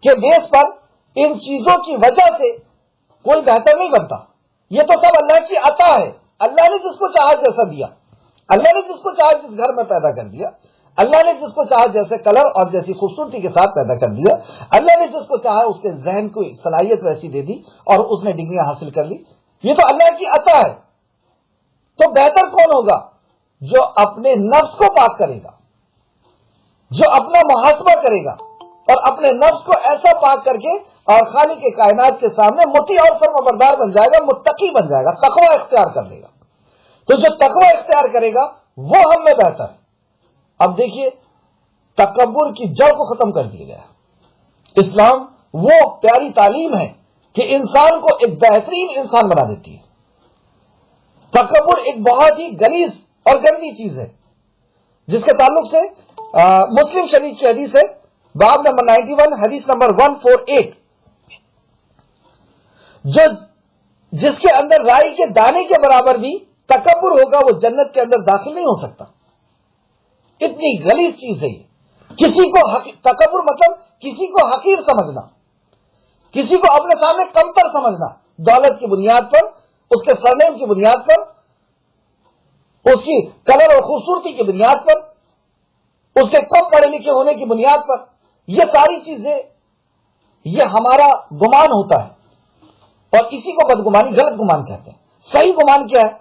بیس پر، ان چیزوں کی وجہ سے کوئی بہتر نہیں بنتا. یہ تو سب اللہ کی عطا ہے. اللہ نے جس کو چاہا جیسا دیا، اللہ نے جس کو چاہا جس گھر میں پیدا کر دیا، اللہ نے جس کو چاہا جیسے کلر اور جیسی خوبصورتی کے ساتھ پیدا کر دیا، اللہ نے جس کو چاہا اس کے ذہن کو صلاحیت ویسی دے دی اور اس نے ڈگریاں حاصل کر لی. یہ تو اللہ کی عطا ہے. تو بہتر کون ہوگا؟ جو اپنے نفس کو پاک کرے گا، جو اپنا محاسبہ کرے گا اور اپنے نفس کو ایسا پاک کر کے اور خالق کے کائنات کے سامنے مطیع اور فرمانبردار بن جائے گا، متقی بن جائے گا، تقوی اختیار کر لے گا. تو جو تقوی اختیار کرے گا وہ ہم میں بہتر ہے. اب دیکھیے، تکبر کی جڑ کو ختم کر دیا گیا. اسلام وہ پیاری تعلیم ہے کہ انسان کو ایک بہترین انسان بنا دیتی ہے. تکبر ایک بہت ہی غلیظ اور گندی چیز ہے جس کے تعلق سے مسلم شریف کی حدیث ہے، باب نمبر 91 حدیث نمبر 148، جس کے اندر رائی کے دانے کے برابر بھی تکبر ہوگا وہ جنت کے اندر داخل نہیں ہو سکتا. اتنی غلیظ چیز ہے یہ. کسی کو تکبر مطلب کسی کو حقیر سمجھنا، کسی کو اپنے سامنے کمتر سمجھنا، دولت کی بنیاد پر، اس کے سرنیم کی بنیاد پر، اس کی کلر اور خوبصورتی کی بنیاد پر، اس کے کم پڑھے لکھے ہونے کی بنیاد پر. یہ ساری چیزیں یہ ہمارا گمان ہوتا ہے اور اسی کو بدگمانی، غلط گمان کہتے ہیں. صحیح گمان کیا ہے؟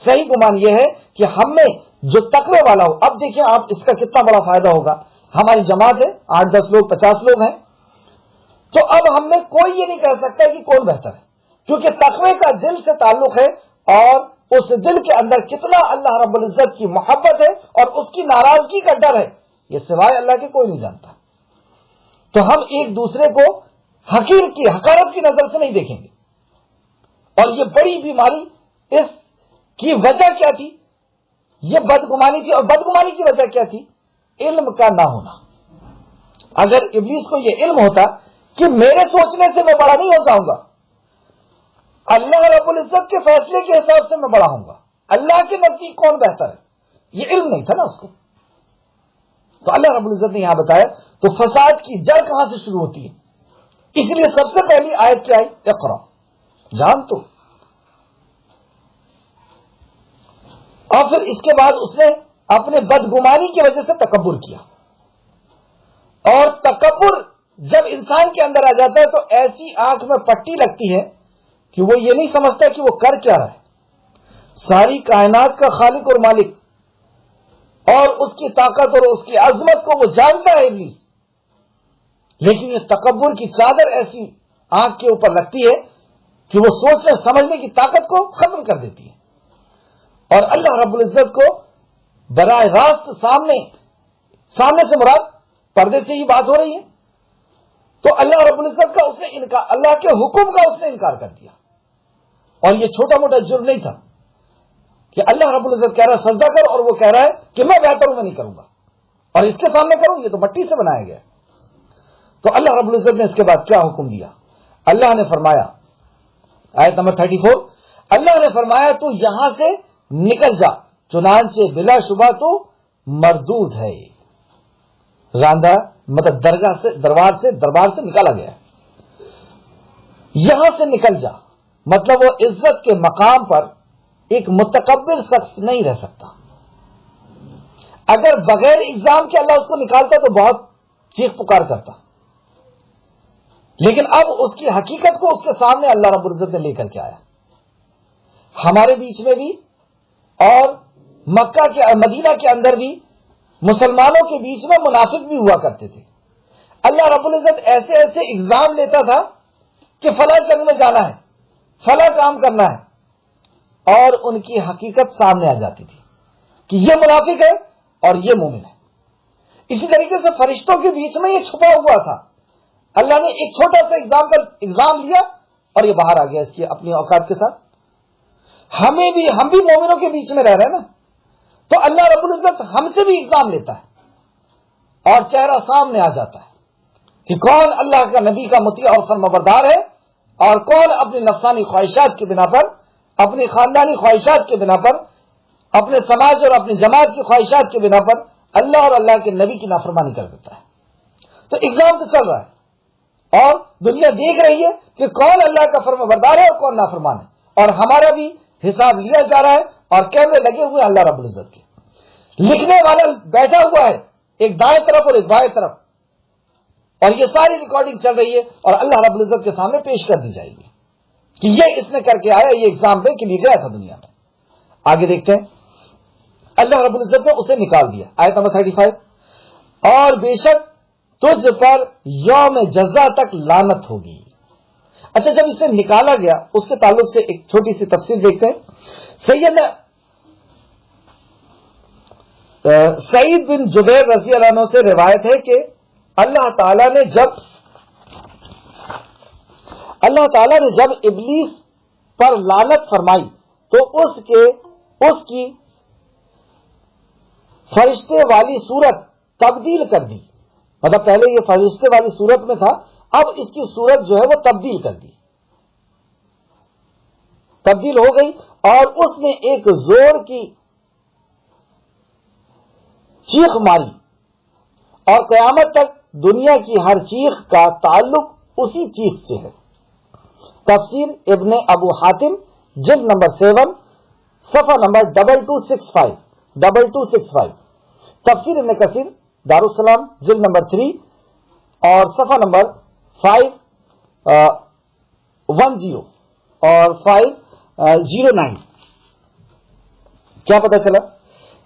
صحیح گمان یہ ہے کہ ہم میں جو تقوی والا ہو. اب دیکھیں آپ اس کا کتنا بڑا فائدہ ہوگا. ہماری جماعت ہے 8-10 لوگ، 50 لوگ ہیں، تو اب ہم میں کوئی یہ نہیں کہہ سکتا کہ کون بہتر ہے، کیونکہ تقوی کا دل سے تعلق ہے اور اس دل کے اندر کتنا اللہ رب العزت کی محبت ہے اور اس کی ناراضگی کا ڈر ہے، یہ سوائے اللہ کے کوئی نہیں جانتا. تو ہم ایک دوسرے کو حقیر کی، حقارت کی نظر سے نہیں دیکھیں گے. اور یہ بڑی بیماری، اس کی وجہ کیا تھی؟ یہ بدگمانی تھی. اور بدگمانی کی وجہ کیا تھی؟ علم کا نہ ہونا. اگر ابلیس کو یہ علم ہوتا کہ میرے سوچنے سے میں بڑا نہیں ہو جاؤں گا، اللہ رب العزت کے فیصلے کے حساب سے میں بڑا ہوں گا، اللہ کے نزدیک کون بہتر ہے، یہ علم نہیں تھا نا اس کو. تو اللہ رب العزت نے یہاں بتایا. تو فساد کی جڑ کہاں سے شروع ہوتی ہے؟ اس لیے سب سے پہلی آیت کیا آئی؟ اقرا، جان تو. اور پھر اس کے بعد اس نے اپنے بدگمانی کی وجہ سے تکبر کیا. اور تکبر جب انسان کے اندر آ جاتا ہے تو ایسی آنکھ میں پٹی لگتی ہے کہ وہ یہ نہیں سمجھتا کہ وہ کر کیا رہا ہے. ساری کائنات کا خالق اور مالک اور اس کی طاقت اور اس کی عظمت کو وہ جانتا ہے ابلیس، لیکن یہ تکبر کی چادر ایسی آنکھ کے اوپر لگتی ہے کہ وہ سوچنے سمجھنے کی طاقت کو ختم کر دیتی ہے. اور اللہ رب العزت کو براہ راست سامنے سے مراد پردے سے ہی بات ہو رہی ہے. تو اللہ رب العزت کا اس نے انکار، اللہ کے حکم کا اس نے انکار کر دیا. اور یہ چھوٹا موٹا جرم نہیں تھا کہ اللہ رب العزت کہہ رہا ہے سجدہ کر اور وہ کہہ رہا ہے کہ میں بہتر ہوں، میں نہیں کروں گا، اور اس کے سامنے کروں، یہ تو مٹی سے بنایا گیا. تو اللہ رب العزت نے اس کے بعد کیا حکم دیا؟ اللہ نے فرمایا، آیت نمبر 34، اللہ نے فرمایا تو یہاں سے نکل جا، چنانچہ بلا شبہ تو مردود ہے. راندہ مطلب دربار سے نکالا گیا ہے. یہاں سے نکل جا مطلب وہ عزت کے مقام پر ایک متکبر شخص نہیں رہ سکتا. اگر بغیر ایگزام کے اللہ اس کو نکالتا تو بہت چیخ پکار کرتا، لیکن اب اس کی حقیقت کو اس کے سامنے اللہ رب العزت نے لے کر کے آیا. ہمارے بیچ میں بھی اور مکہ کے مدینہ کے اندر بھی مسلمانوں کے بیچ میں منافق بھی ہوا کرتے تھے. اللہ رب العزت ایسے ایسے اگزام لیتا تھا کہ فلاں جنگ میں جانا ہے، فلاں کام کرنا ہے، اور ان کی حقیقت سامنے آ جاتی تھی کہ یہ منافق ہے اور یہ مومن ہے. اسی طریقے سے فرشتوں کے بیچ میں یہ چھپا ہوا تھا. اللہ نے ایک چھوٹا سا ایگزام لیا اور یہ باہر آ گیا اس کی اپنی اوقات کے ساتھ. ہم بھی مومنوں کے بیچ میں رہ رہے ہیں نا، تو اللہ رب العزت ہم سے بھی ایگزام لیتا ہے اور چہرہ سامنے آ جاتا ہے کہ کون اللہ کا نبی کا مطیع اور فرمانبردار ہے اور کون اپنی نفسانی خواہشات کی بنا پر، اپنی خاندانی خواہشات کی بنا پر، اپنے سماج اور اپنی جماعت کی خواہشات کی بنا پر اللہ اور اللہ کے نبی کی نافرمانی کر دیتا ہے. تو ایگزام تو چل رہا ہے اور دنیا دیکھ رہی ہے کہ کون اللہ کا فرمانبردار ہے اور کون نافرمان ہے، اور ہمارا بھی حساب لیا جا رہا ہے اور کیمرے لگے ہوئے ہیں اللہ رب العزت کے. لکھنے والا بیٹھا ہوا ہے ایک دائیں طرف اور ایک بائیں طرف، اور یہ ساری ریکارڈنگ چل رہی ہے اور اللہ رب العزت کے سامنے پیش کر دی جائے گی کہ یہ اس نے کر کے آیا، یہ ایگزام دے کے لیے گیا تھا دنیا میں. آگے دیکھتے ہیں. اللہ رب العزت نے اسے نکال دیا. آیت نمبر 35. اور بے شک تجھ پر یوم جزا تک لعنت ہوگی. اچھا، جب اسے نکالا گیا اس کے تعلق سے ایک چھوٹی سی تفصیل دیکھتے ہیں. سعید بن جبیر رضی اللہ عنہ سے روایت ہے کہ اللہ تعالیٰ نے جب ابلیس پر لعنت فرمائی تو اس کی فرشتے والی صورت تبدیل کر دی. مطلب پہلے یہ فرشتے والی صورت میں تھا، اب اس کی صورت جو ہے وہ تبدیل کر دی، تبدیل ہو گئی، اور اس نے ایک زور کی چیخ ماری، اور قیامت تک دنیا کی ہر چیخ کا تعلق اسی چیخ سے ہے. تفسیر ابن ابو حاتم جلد نمبر 7 صفحہ نمبر 2265. تفسیر ابن کثیر دارالسلام جلد نمبر 3 اور صفحہ نمبر 510 اور 509. کیا پتہ چلا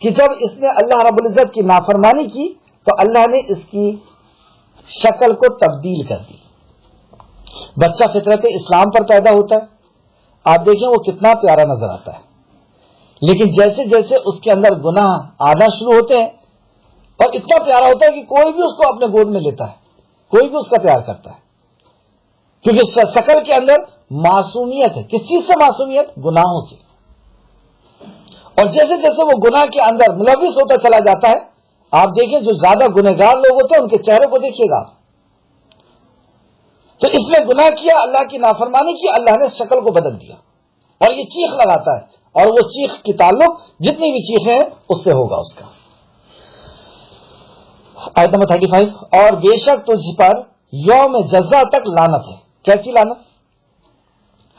کہ جب اس نے اللہ رب العزت کی نافرمانی کی تو اللہ نے اس کی شکل کو تبدیل کر دی. بچہ فطرت اسلام پر پیدا ہوتا ہے، آپ دیکھیں وہ کتنا پیارا نظر آتا ہے، لیکن جیسے جیسے اس کے اندر گناہ آنا شروع ہوتے ہیں اور اتنا پیارا ہوتا ہے کہ کوئی بھی اس کو اپنے گود میں لیتا ہے، کوئی بھی اس کا پیار کرتا ہے، کیونکہ شکل کے اندر معصومیت ہے. کس چیز سے معصومیت؟ گناہوں سے. اور جیسے جیسے وہ گناہ کے اندر ملوث ہوتا چلا جاتا ہے، آپ دیکھیں جو زیادہ گنہگار لوگ ہوتے ہیں ان کے چہرے کو دیکھیے گا. تو اس نے گناہ کیا، اللہ کی نافرمانی کی، اللہ نے شکل کو بدل دیا اور یہ چیخ لگاتا ہے، اور وہ چیخ کی تعلق جتنی بھی چیخیں ہیں اس سے ہوگا اس کا. آیت نمبر 35. اور بے شک تجھ پر یوم جزا تک لعنت ہے. کیسی لعنت؟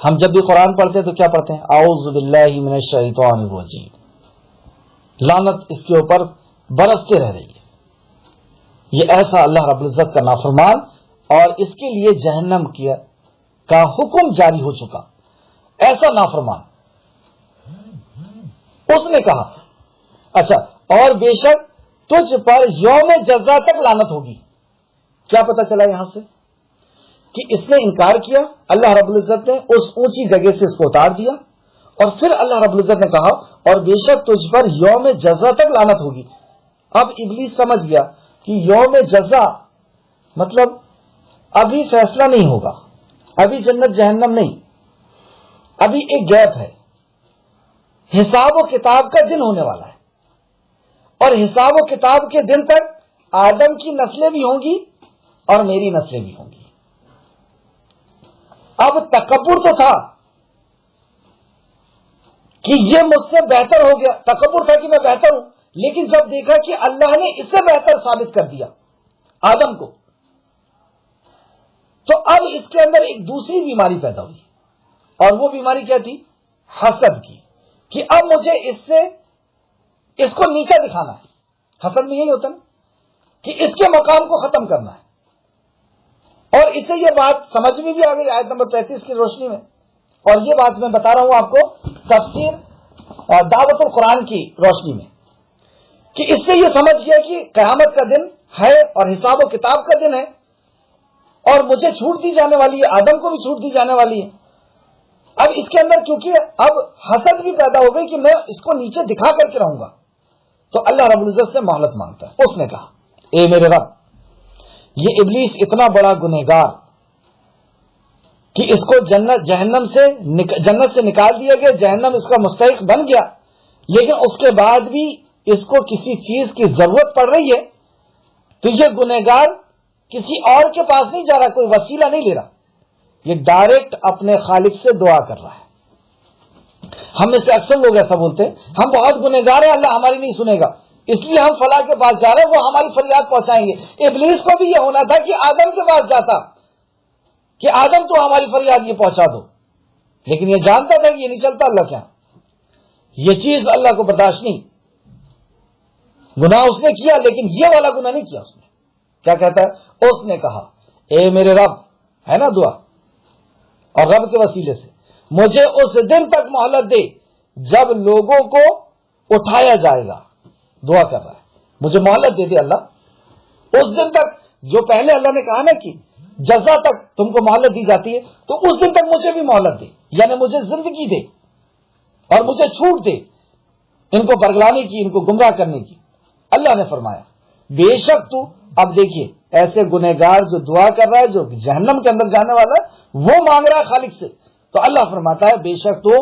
ہم جب بھی قرآن پڑھتے ہیں تو کیا پڑھتے ہیں؟ اعوذ باللہ من الشیطان الرجیم. لعنت اس کے اوپر برستے رہ رہی ہے. یہ ایسا اللہ رب العزت کا نافرمان، اور اس کے لیے جہنم کا حکم جاری ہو چکا. ایسا نافرمان. اس نے کہا اچھا، اور بے شک تجھ پر یوم جزا تک لعنت ہوگی. کیا پتہ چلا یہاں سے؟ کہ اس نے انکار کیا، اللہ رب العزت نے اس اونچی جگہ سے اس کو اتار دیا، اور پھر اللہ رب العزت نے کہا اور بے شک تجھ پر یوم جزا تک لعنت ہوگی. اب ابلیس سمجھ گیا کہ یوم جزا مطلب ابھی فیصلہ نہیں ہوگا، ابھی جنت جہنم نہیں، ابھی ایک گیپ ہے، حساب و کتاب کا دن ہونے والا ہے، اور حساب و کتاب کے دن تک آدم کی نسلیں بھی ہوں گی اور میری نسلیں بھی ہوں گی. اب تکبر تو تھا کہ یہ مجھ سے بہتر ہو گیا، تکبر تھا کہ میں بہتر ہوں، لیکن جب دیکھا کہ اللہ نے اس سے بہتر ثابت کر دیا آدم کو، تو اب اس کے اندر ایک دوسری بیماری پیدا ہوئی. اور وہ بیماری کیا تھی؟ حسد کی، کہ اب مجھے اس کو نیچا دکھانا ہے. حسد میں یہی ہوتا نا کہ اس کے مقام کو ختم کرنا ہے. اور اسے یہ بات سمجھ میں بھی آ گئی آیت نمبر 35 کی روشنی میں. اور یہ بات میں بتا رہا ہوں آپ کو، تفسیر اور دعوت القرآن کی روشنی میں کہ اس سے یہ سمجھ گیا کہ قیامت کا دن ہے اور حساب و کتاب کا دن ہے اور مجھے چھوٹ دی جانے والی ہے، آدم کو بھی چھوٹ دی جانے والی ہے. اب اس کے اندر کیونکہ اب حسد بھی پیدا ہو گئی کہ میں اس کو نیچے دکھا کر کے رہوں گا، تو اللہ رب العزت سے مہلت مانگتا ہے. اس نے کہا اے میرے رب، یہ ابلیس اتنا بڑا گنہگار کہ اس کو جنت سے نکال دیا گیا، جہنم اس کا مستحق بن گیا، لیکن اس کے بعد بھی اس کو کسی چیز کی ضرورت پڑ رہی ہے، تو یہ گنہگار کسی اور کے پاس نہیں جا رہا، کوئی وسیلہ نہیں لے رہا، یہ ڈائریکٹ اپنے خالق سے دعا کر رہا ہے. ہم میں سے اکثر لوگ ایسا بولتے ہیں ہم بہت گنہگار ہیں، اللہ ہماری نہیں سنے گا، اس لیے ہم فلاں کے پاس جا رہے ہیں، وہ ہماری فریاد پہنچائیں گے. ابلیس کو بھی یہ ہونا تھا کہ آدم کے پاس جاتا کہ آدم تو ہماری فریاد یہ پہنچا دو، لیکن یہ جانتا تھا کہ یہ نہیں چلتا اللہ کیا، یہ چیز اللہ کو برداشت نہیں. گناہ اس نے کیا لیکن یہ والا گناہ نہیں کیا. اس نے کیا کہتا ہے؟ اس نے کہا اے میرے رب، ہے نا دعا، اور رب کے وسیلے سے مجھے اس دن تک مہلت دے جب لوگوں کو اٹھایا جائے گا. دعا کر رہا ہے مجھے مہلت دے دے اللہ اس دن تک، جو پہلے اللہ نے کہا نا کہ جزا تک تم کو مہلت دی جاتی ہے، تو اس دن تک مجھے بھی مہلت دے، یعنی مجھے زندگی دے اور مجھے چھوٹ دے ان کو برگلانے کی، ان کو گمراہ کرنے کی. اللہ نے فرمایا بے شک تو، اب دیکھیے ایسے گنہگار جو دعا کر رہا ہے، جو جہنم کے اندر جانے والا ہے، وہ مانگ رہا ہے خالق سے، تو اللہ فرماتا ہے بے شک تو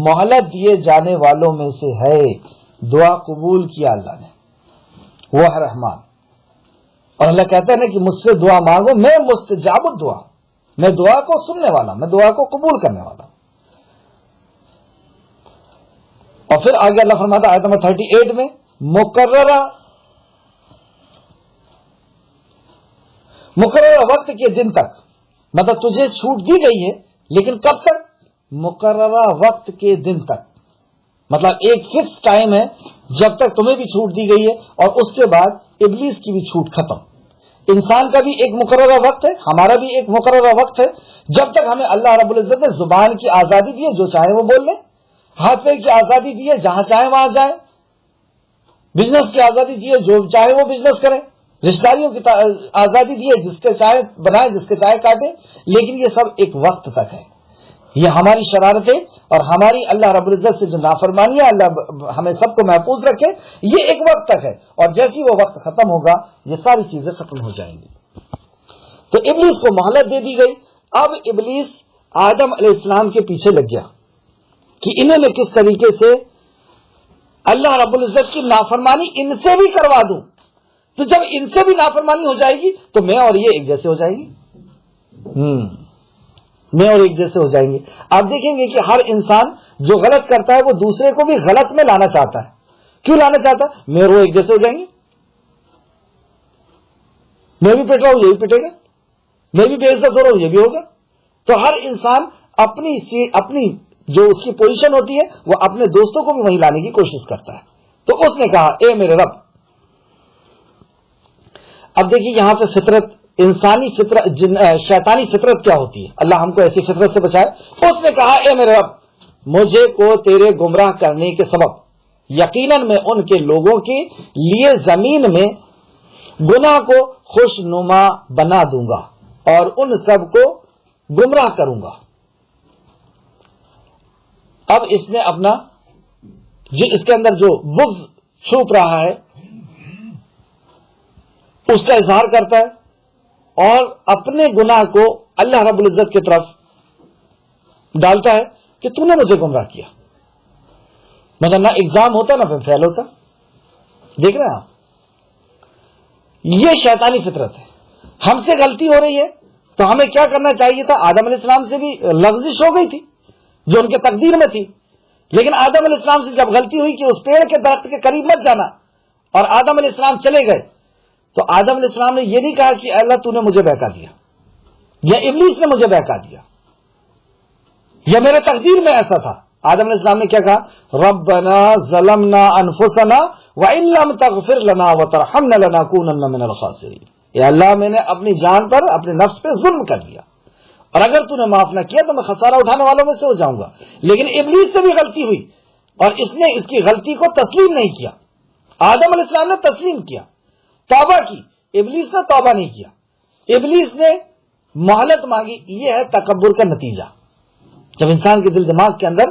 مہلت دیے جانے والوں میں سے ہے. دعا قبول کیا اللہ نے، وہ ہے رحمان. اور اللہ کہتا ہے نا کہ مجھ سے دعا مانگو، میں مستجاب الدعا، میں دعا کو سننے والا، میں دعا کو قبول کرنے والا. اور پھر آگے اللہ فرماتا ہے آیت نمبر 38 میں مقررہ وقت کے دن تک، مطلب تجھے چھوٹ دی گئی ہے لیکن کب تک؟ مقررہ وقت کے دن تک، مطلب ایک فکس ٹائم ہے جب تک تمہیں بھی چھوٹ دی گئی ہے، اور اس کے بعد ابلیس کی بھی چھوٹ ختم. انسان کا بھی ایک مقررہ وقت ہے، ہمارا بھی ایک مقررہ وقت ہے، جب تک ہمیں اللہ رب العزت نے زبان کی آزادی دی ہے، جو چاہے وہ بول لیں، ہاتھ پیر کی آزادی دی ہے، جہاں چاہے وہاں جائیں، بزنس کی آزادی دی ہے، جو چاہے وہ بزنس کریں، رشتہ داریوں کی آزادی دی ہے، جس کے چاہے بنائے، جس کے چاہے کاٹے، لیکن یہ سب ایک وقت تک ہے. یہ ہماری شرارتیں اور ہماری اللہ رب العزت سے جو نافرمانی ہے، اللہ ہمیں سب کو محفوظ رکھے، یہ ایک وقت تک ہے، اور جیسی وہ وقت ختم ہوگا یہ ساری چیزیں ختم ہو جائیں گی. تو ابلیس کو مہلت دے دی گئی. اب ابلیس آدم علیہ السلام کے پیچھے لگ گیا کہ انہیں میں کس طریقے سے اللہ رب العزت کی نافرمانی ان سے بھی کروا دوں. تو جب ان سے بھی نافرمانی ہو جائے گی تو میں اور یہ ایک جیسے ہو جائیں گے، میں اور ایک جیسے ہو جائیں گے. آپ دیکھیں گے کہ ہر انسان جو غلط کرتا ہے وہ دوسرے کو بھی غلط میں لانا چاہتا ہے. کیوں لانا چاہتا ہے؟ میں اور وہ ایک جیسے ہو جائیں گے، میں بھی پٹ رہا ہوں یہ بھی پٹے گا، میں بھی بے عزت ہو رہا ہوں یہ بھی ہوگا. تو ہر انسان اپنی جو اس کی پوزیشن ہوتی ہے وہ اپنے دوستوں کو بھی وہیں لانے کی کوشش کرتا ہے. تو اس نے کہا اے میرے رب. اب دیکھیے یہاں پہ فطرت، انسانی فطرت، شیطانی فطرت کیا ہوتی ہے، اللہ ہم کو ایسی فطرت سے بچائے. اس نے کہا اے میرے رب، مجھے کو تیرے گمراہ کرنے کے سبب یقیناً میں ان کے لوگوں کے لیے زمین میں گناہ کو خوش نما بنا دوں گا اور ان سب کو گمراہ کروں گا. اب اس نے اپنا اس کے اندر جو بغض چھپ رہا ہے اس کا اظہار کرتا ہے اور اپنے گناہ کو اللہ رب العزت کی طرف ڈالتا ہے کہ تو نے مجھے گمراہ کیا. مطلب نہ ایگزام ہوتا نہ پھر فیل ہوتا. دیکھ رہے ہیں آپ، یہ شیطانی فطرت ہے. ہم سے غلطی ہو رہی ہے تو ہمیں کیا کرنا چاہیے تھا؟ آدم علیہ السلام سے بھی لغزش ہو گئی تھی جو ان کے تقدیر میں تھی، لیکن آدم علیہ السلام سے جب غلطی ہوئی کہ اس پیڑ کے درخت کے قریب مت جانا، اور آدم علیہ السلام چلے گئے، تو آدم علیہ السلام نے یہ نہیں کہا کہ اللہ تو نے مجھے بہکا دیا یا ابلیس نے مجھے بہکا دیا یا میرے تقدیر میں ایسا تھا. آدم علیہ السلام نے کیا کہا؟ ربنا ظلمنا انفسنا وان لم تغفر لنا وترحمنا لنكونن من الخاسرین. اے اللہ، میں نے اپنی جان پر، اپنے نفس پہ ظلم کر دیا، اور اگر تو نے معاف نہ کیا تو میں خسارہ اٹھانے والوں میں سے ہو جاؤں گا. لیکن ابلیس سے بھی غلطی ہوئی. اور اس نے اس کی غلطی کو تسلیم نہیں کیا. آدم علیہ السلام نے تسلیم کیا, توبہ کی. ابلیس نے توبہ نہیں کیا, ابلیس نے مہلت مانگی. یہ ہے تکبر کا نتیجہ. جب انسان کے دل دماغ کے اندر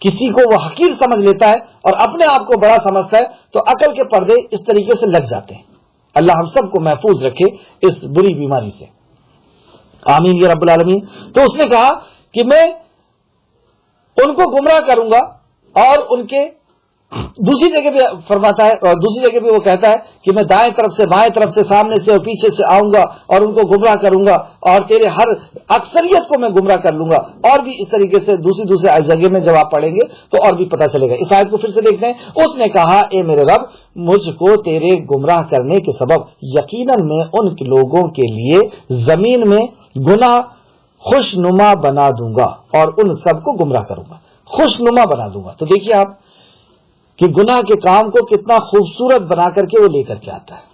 کسی کو وہ حقیر سمجھ لیتا ہے اور اپنے آپ کو بڑا سمجھتا ہے تو عقل کے پردے اس طریقے سے لگ جاتے ہیں. اللہ ہم سب کو محفوظ رکھے اس بری بیماری سے, آمین یا رب العالمین. تو اس نے کہا کہ میں ان کو گمراہ کروں گا, اور ان کے دوسری جگہ بھی فرماتا ہے, اور دوسری جگہ بھی وہ کہتا ہے کہ میں دائیں طرف سے بائیں طرف سے سامنے سے اور پیچھے سے آؤں گا اور ان کو گمراہ کروں گا, اور تیرے ہر اکثریت کو میں گمراہ کر لوں گا. اور بھی اس طریقے سے دوسری جگہ میں جب آپ پڑھیں گے تو اور بھی پتہ چلے گا. اس آیت کو پھر سے دیکھتے ہیں. اس نے کہا اے میرے رب, مجھ کو تیرے گمراہ کرنے کے سبب یقیناً میں ان لوگوں کے لیے زمین میں گناہ خوشنما بنا دوں گا اور ان سب کو گمراہ کروں گا, خوشنما بنا دوں گا. تو دیکھیے آپ کہ گناہ کے کام کو کتنا خوبصورت بنا کر کے وہ لے کر کے آتا ہے.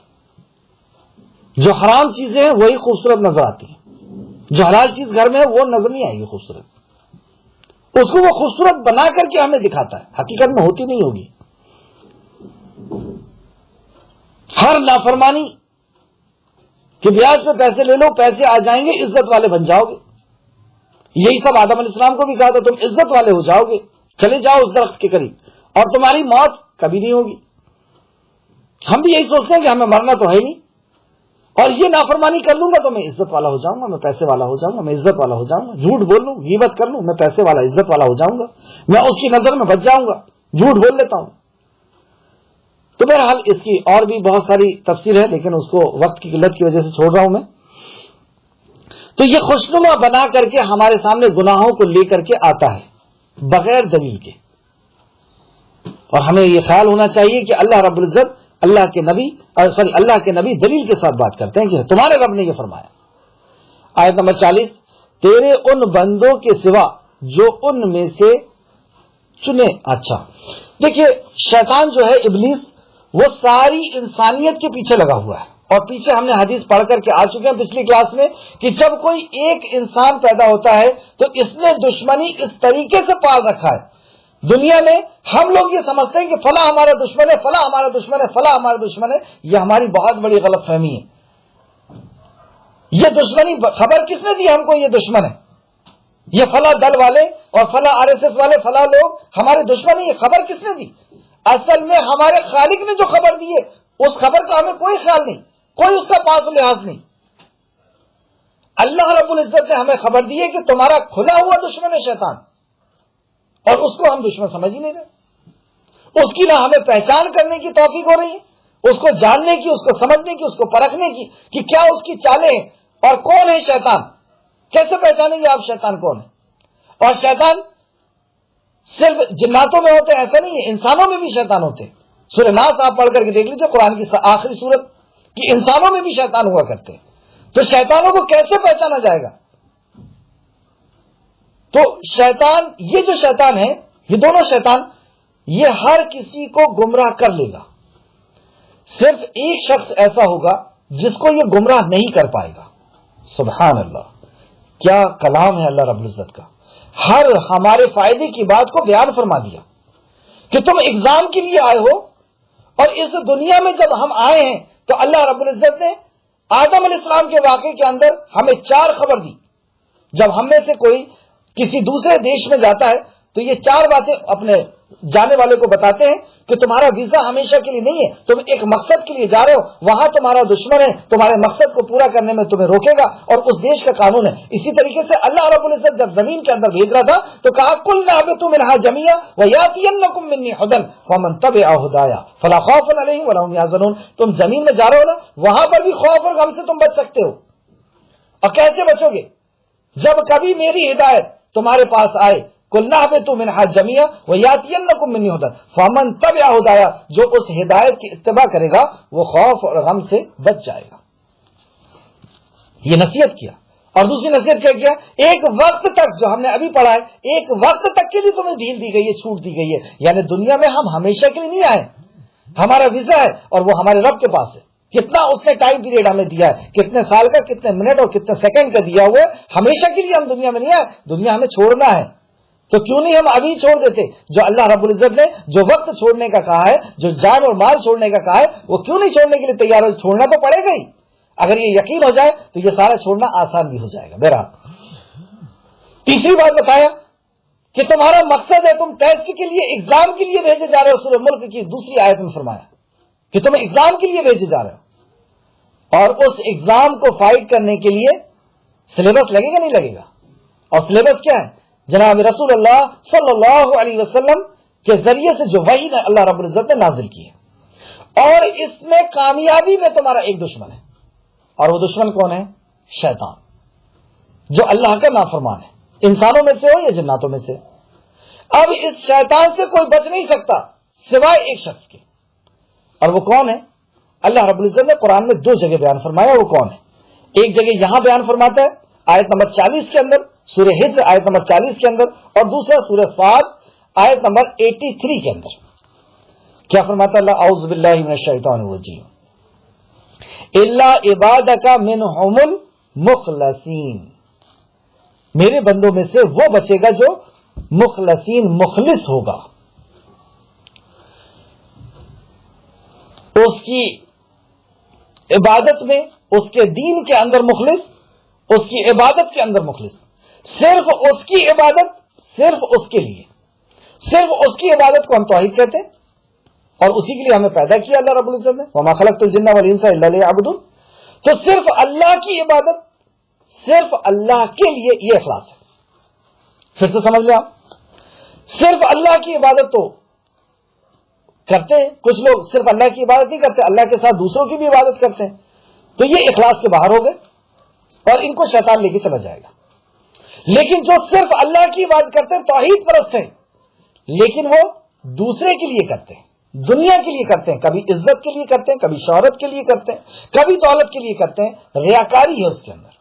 جو حرام چیزیں ہیں وہی خوبصورت نظر آتی ہیں, جو حلال چیز گھر میں ہے وہ نظر نہیں آئے گی خوبصورت. اس کو وہ خوبصورت بنا کر کے ہمیں دکھاتا ہے, حقیقت میں ہوتی نہیں ہوگی. ہر نافرمانی کہ بیاج پہ پیسے لے لو, پیسے آ جائیں گے, عزت والے بن جاؤ گے. یہی سب آدم علیہ السلام کو بھی کہا تھا, تم عزت والے ہو جاؤ گے, چلے جاؤ اس درخت کے قریب اور تمہاری موت کبھی نہیں ہوگی. ہم بھی یہی سوچتے ہیں کہ ہمیں مرنا تو ہے نہیں, اور یہ نافرمانی کر لوں گا تو میں عزت والا ہو جاؤں گا, میں پیسے والا ہو جاؤں گا, میں عزت والا ہو جاؤں گا. جھوٹ بول لوں, غیبت کر لوں, میں پیسے والا عزت والا ہو جاؤں گا, میں اس کی نظر میں بچ جاؤں گا, جھوٹ بول لیتا ہوں. تو بہرحال اس کی اور بھی بہت ساری تفسیر ہے, لیکن اس کو وقت کی قلت کی وجہ سے چھوڑ رہا ہوں میں. تو یہ خوشنما بنا کر کے ہمارے سامنے گناہوں کو لے کر کے آتا ہے بغیر دلیل کے. اور ہمیں یہ خیال ہونا چاہیے کہ اللہ رب العزت اللہ کے نبی دلیل کے ساتھ بات کرتے ہیں کہ تمہارے رب نے یہ فرمایا. آیت نمبر 40, تیرے ان بندوں کے سوا جو ان میں سے چنے. اچھا دیکھیے, شیطان جو ہے ابلیس, وہ ساری انسانیت کے پیچھے لگا ہوا ہے. اور پیچھے ہم نے حدیث پڑھ کر کے آ چکے ہیں پچھلی کلاس میں کہ جب کوئی ایک انسان پیدا ہوتا ہے تو اس نے دشمنی اس طریقے سے پال رکھا ہے. دنیا میں ہم لوگ یہ سمجھتے ہیں کہ فلاں ہمارا دشمن ہے, فلاں ہمارا دشمن ہے, فلاں ہمارا دشمن ہے. یہ ہماری بہت بڑی غلط فہمی ہے. یہ دشمنی خبر کس نے دی ہم کو یہ دشمن ہے, یہ فلاں دل والے اور فلاں RSS والے فلاں لوگ ہمارے دشمن ہیں, یہ خبر کس نے دی؟ اصل میں ہمارے خالق نے جو خبر دی ہے اس خبر کا ہمیں کوئی خیال نہیں, کوئی اس کا پاس و لحاظ نہیں. اللہ رب العزت نے ہمیں خبر دی ہے کہ تمہارا کھلا ہوا دشمن ہے شیطان, اور اس کو ہم دشمن سمجھ ہی نہیں رہے. اس کی نہ ہمیں پہچان کرنے کی توفیق ہو رہی ہے, اس کو جاننے کی, اس کو سمجھنے کی, اس کو پرکھنے کی کہ کیا اس کی چالیں ہیں اور کون ہے شیطان. کیسے پہچانیں گے آپ شیطان کون ہے؟ اور شیطان صرف جناتوں میں ہوتے ہیں ایسا نہیں ہے, انسانوں میں بھی شیطان ہوتے ہیں. سورہ ناس آپ پڑھ کر کے دیکھ لیجیے, قرآن کی آخری سورت, کہ انسانوں میں بھی شیطان ہوا کرتے ہیں. تو شیطانوں کو کیسے پہچانا جائے گا؟ تو شیطان, یہ جو شیطان ہے, یہ دونوں شیطان, یہ ہر کسی کو گمراہ کر لے گا. صرف ایک شخص ایسا ہوگا جس کو یہ گمراہ نہیں کر پائے گا. سبحان اللہ, کیا کلام ہے اللہ رب العزت کا. ہر ہمارے فائدے کی بات کو بیان فرما دیا کہ تم ایگزام کے لیے آئے ہو, اور اس دنیا میں جب ہم آئے ہیں تو اللہ رب العزت نے آدم علیہ السلام کے واقعے کے اندر ہمیں 4 خبر دی. جب ہم میں سے کوئی کسی دوسرے دیش میں جاتا ہے تو یہ 4 باتیں اپنے جانے والے کو بتاتے ہیں کہ تمہارا ویزا ہمیشہ کے لیے نہیں ہے, تم ایک مقصد کے لیے جا رہے ہو, وہاں تمہارا دشمن ہے, تمہارے مقصد کو پورا کرنے میں تمہیں روکے گا, اور اس دیش کا قانون ہے. اسی طریقے سے اللہ رب العزت جب زمین کے اندر بھیج رہا تھا تو کہا قُلْنَا اهْبِطُوا مِنْهَا جَمِيعًا وَيَأْتِيَنَّكُم مِّنِّي هُدًى فَمَن تَبِعَ هُدَايَ فَلَا خَوْفٌ عَلَيْهِمْ وَلَا هُمْ يَحْزَنُونَ. تم زمین میں جا رہے ہو نا, وہاں پر بھی خوف اور غم سے تم بچ سکتے ہو. اور کیسے بچو گے؟ جب کبھی میری ہدایت تمہارے پاس آئے, قُلْنَا اهْبِطُوا مِنْهَا جَمِيعًا وَيَأْتِيَنَّكُم مِّنِّي هُدًى فَمَن تَبِعَ هُدَايَ, جو اس ہدایت کی اتباع کرے گا وہ خوف اور غم سے بچ جائے گا. یہ نصیحت کیا. اور دوسری نصیحت کیا کیا؟ ایک وقت تک, جو ہم نے ابھی پڑھا ہے, ایک وقت تک کے لیے تمہیں ڈھیل دی گئی ہے, چھوٹ دی گئی ہے. یعنی دنیا میں ہم ہمیشہ کے لیے نہیں آئے, ہمارا ویزا ہے اور وہ ہمارے رب کے پاس ہے. کتنا اس نے ٹائم پیریڈ ہمیں دیا ہے, کتنے سال کا, کتنے منٹ اور کتنے سیکنڈ کا دیا ہوا ہے. ہمیشہ کے لیے ہم دنیا میں نہیں آئے, دنیا ہمیں چھوڑنا ہے. تو کیوں نہیں ہم ابھی چھوڑ دیتے؟ جو اللہ رب العزت نے جو وقت چھوڑنے کا کہا ہے، جو جان اور مال چھوڑنے کا کہا ہے، وہ کیوں نہیں چھوڑنے کے لیے تیار ہو؟ چھوڑنا تو پڑے گا ہی۔ اگر یہ یقین ہو جائے تو یہ سارا چھوڑنا آسان بھی ہو جائے گا۔ بہرحال تیسری بات بتایا کہ تمہارا مقصد ہے، تم ٹیسٹ کے لیے، ایگزام کے لیے بھیجے جا رہے ہو۔ سورہ ملک کی دوسری آیت میں فرمایا کہ تم ایگزام کے لیے بھیجے جا رہے ہو، اور اس ایگزام کو فائٹ کرنے کے لیے سلیبس لگے گا نہیں لگے گا؟ اور سلیبس کیا ہے؟ جناب رسول اللہ صلی اللہ علیہ وسلم کے ذریعے سے جو وحی اللہ رب العزت نے نازل کی ہے، اور اس میں کامیابی میں تمہارا ایک دشمن ہے، اور وہ دشمن کون ہے؟ شیطان، جو اللہ کا نافرمان ہے، انسانوں میں سے ہو یا جناتوں میں سے۔ اب اس شیطان سے کوئی بچ نہیں سکتا سوائے ایک شخص کے، اور وہ کون ہے؟ اللہ رب العزت نے قرآن میں دو جگہ بیان فرمایا، وہ کون ہے؟ ایک جگہ یہاں بیان فرماتا ہے آیت نمبر 40 کے اندر، سورہ ہجر آیت نمبر 40 کے اندر، اور دوسرا سورہ صاد آیت نمبر 83 کے اندر۔ کیا فرماتا اللہ؟ اعوذ باللہ من الشیطان الرجیم، الا عبادک منہم المخلصین، میرے بندوں میں سے وہ بچے گا جو مخلصین، مخلص ہوگا، اس کی عبادت میں، اس کے دین کے اندر مخلص، اس کی عبادت کے اندر مخلص، صرف اس کی عبادت، صرف اس کے لیے، صرف اس کی عبادت کو ہم توحید کہتے ہیں، اور اسی کے لیے ہمیں پیدا کیا اللہ رب العزت نے، وما خلقت الجن والانس الا لیعبدون۔ تو صرف اللہ کی عبادت، صرف اللہ کے لیے، یہ اخلاص ہے۔ پھر سے سمجھ لیں آپ، صرف اللہ کی عبادت تو کرتے ہیں، کچھ لوگ صرف اللہ کی عبادت نہیں کرتے، اللہ کے ساتھ دوسروں کی بھی عبادت کرتے ہیں، تو یہ اخلاص کے باہر ہو گئے اور ان کو شیطان لے کے چلا جائے گا۔ لیکن جو صرف اللہ کی عبادت کرتے ہیں، توحید پرست ہیں، لیکن وہ دوسرے کے لیے کرتے ہیں، دنیا کے لیے کرتے ہیں، کبھی عزت کے لیے کرتے ہیں، کبھی شہرت کے لیے کرتے ہیں، کبھی دولت کے لیے کرتے ہیں، ریاکاری ہے اس کے اندر،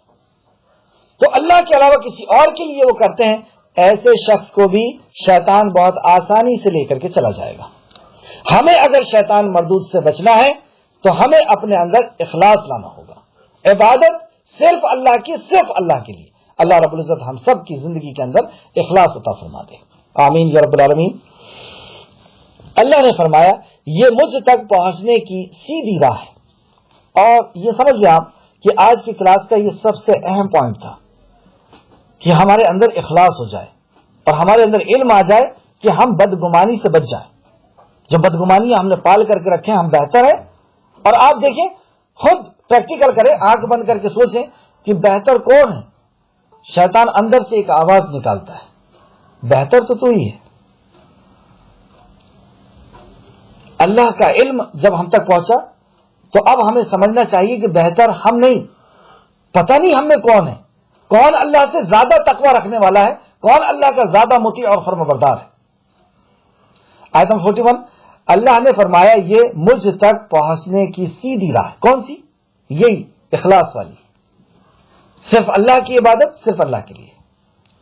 تو اللہ کے علاوہ کسی اور کے لیے وہ کرتے ہیں، ایسے شخص کو بھی شیطان بہت آسانی سے لے کر کے چلا جائے گا۔ ہمیں اگر شیطان مردود سے بچنا ہے تو ہمیں اپنے اندر اخلاص لانا ہوگا، عبادت صرف اللہ کی، صرف اللہ کے لیے۔ اللہ رب العزت ہم سب کی زندگی کے اندر اخلاص عطا فرما دے، آمین یا رب العالمین۔ اللہ نے فرمایا یہ مجھ تک پہنچنے کی سیدھی راہ ہے، اور یہ سمجھ لیں آپ کہ آج کی کلاس کا یہ سب سے اہم پوائنٹ تھا کہ ہمارے اندر اخلاص ہو جائے اور ہمارے اندر علم آ جائے کہ ہم بدگمانی سے بچ جائیں۔ جو بدگمانی ہم نے پال کر کے رکھے ہیں، ہم بہتر ہے، اور آپ دیکھیں، خود پریکٹیکل کریں، آنکھ بند کر کے سوچیں کہ بہتر کون ہے۔ شیطان اندر سے ایک آواز نکالتا ہے، بہتر تو ہی ہے۔ اللہ کا علم جب ہم تک پہنچا تو اب ہمیں سمجھنا چاہیے کہ بہتر ہم نہیں، پتہ نہیں ہم میں کون ہے، کون اللہ سے زیادہ تقوی رکھنے والا ہے، کون اللہ کا زیادہ مطیع اور فرمانبردار ہے۔ آیت نمبر 41، اللہ نے فرمایا یہ مجھ تک پہنچنے کی سیدھی راہ، کون سی؟ یہی اخلاص والی، صرف اللہ کی عبادت، صرف اللہ کے لیے،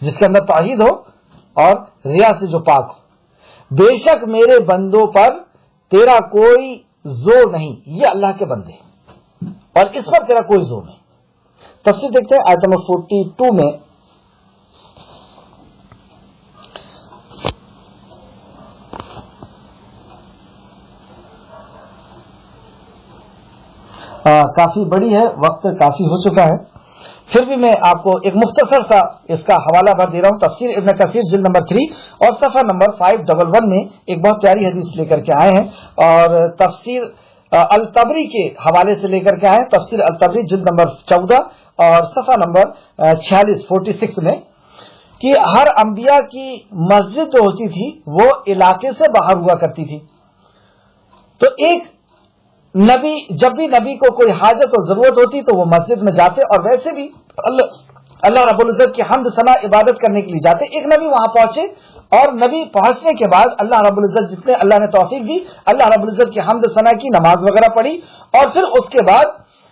جس کے اندر توحید ہو اور ریا سے جو پاک ہو۔ بے شک میرے بندوں پر تیرا کوئی زور نہیں، یہ اللہ کے بندے ہیں، اور اس پر تیرا کوئی زور نہیں۔ تفسیر دیکھتے ہیں آیت نمبر 42 میں، کافی بڑی ہے، وقت کافی ہو چکا ہے، پھر بھی میں آپ کو ایک مختصر سا اس کا حوالہ بھر دے رہا ہوں۔ تفسیر ابن کثیر جلد نمبر 3 اور صفحہ نمبر 511 میں ایک بہت پیاری حدیث لے کر کے آئے ہیں، اور تفسیر الطبری کے حوالے سے لے کر کے آئے ہیں، تفسیر الطبری جلد نمبر 14 اور صفحہ نمبر 46 میں، کہ ہر انبیاء کی مسجد جو ہوتی تھی وہ علاقے سے باہر ہوا کرتی تھی، تو ایک نبی، جب بھی نبی کو کوئی حاجت اور ضرورت ہوتی تو وہ مسجد میں جاتے، اور ویسے بھی اللہ رب العزت کی حمد ثنا عبادت کرنے کے لیے جاتے۔ ایک نبی وہاں پہنچے، اور نبی پہنچنے کے بعد اللہ رب العزت جتنے اللہ نے توفیق دی، اللہ رب العزت کی حمد ثنا کی، نماز وغیرہ پڑھی، اور پھر اس کے بعد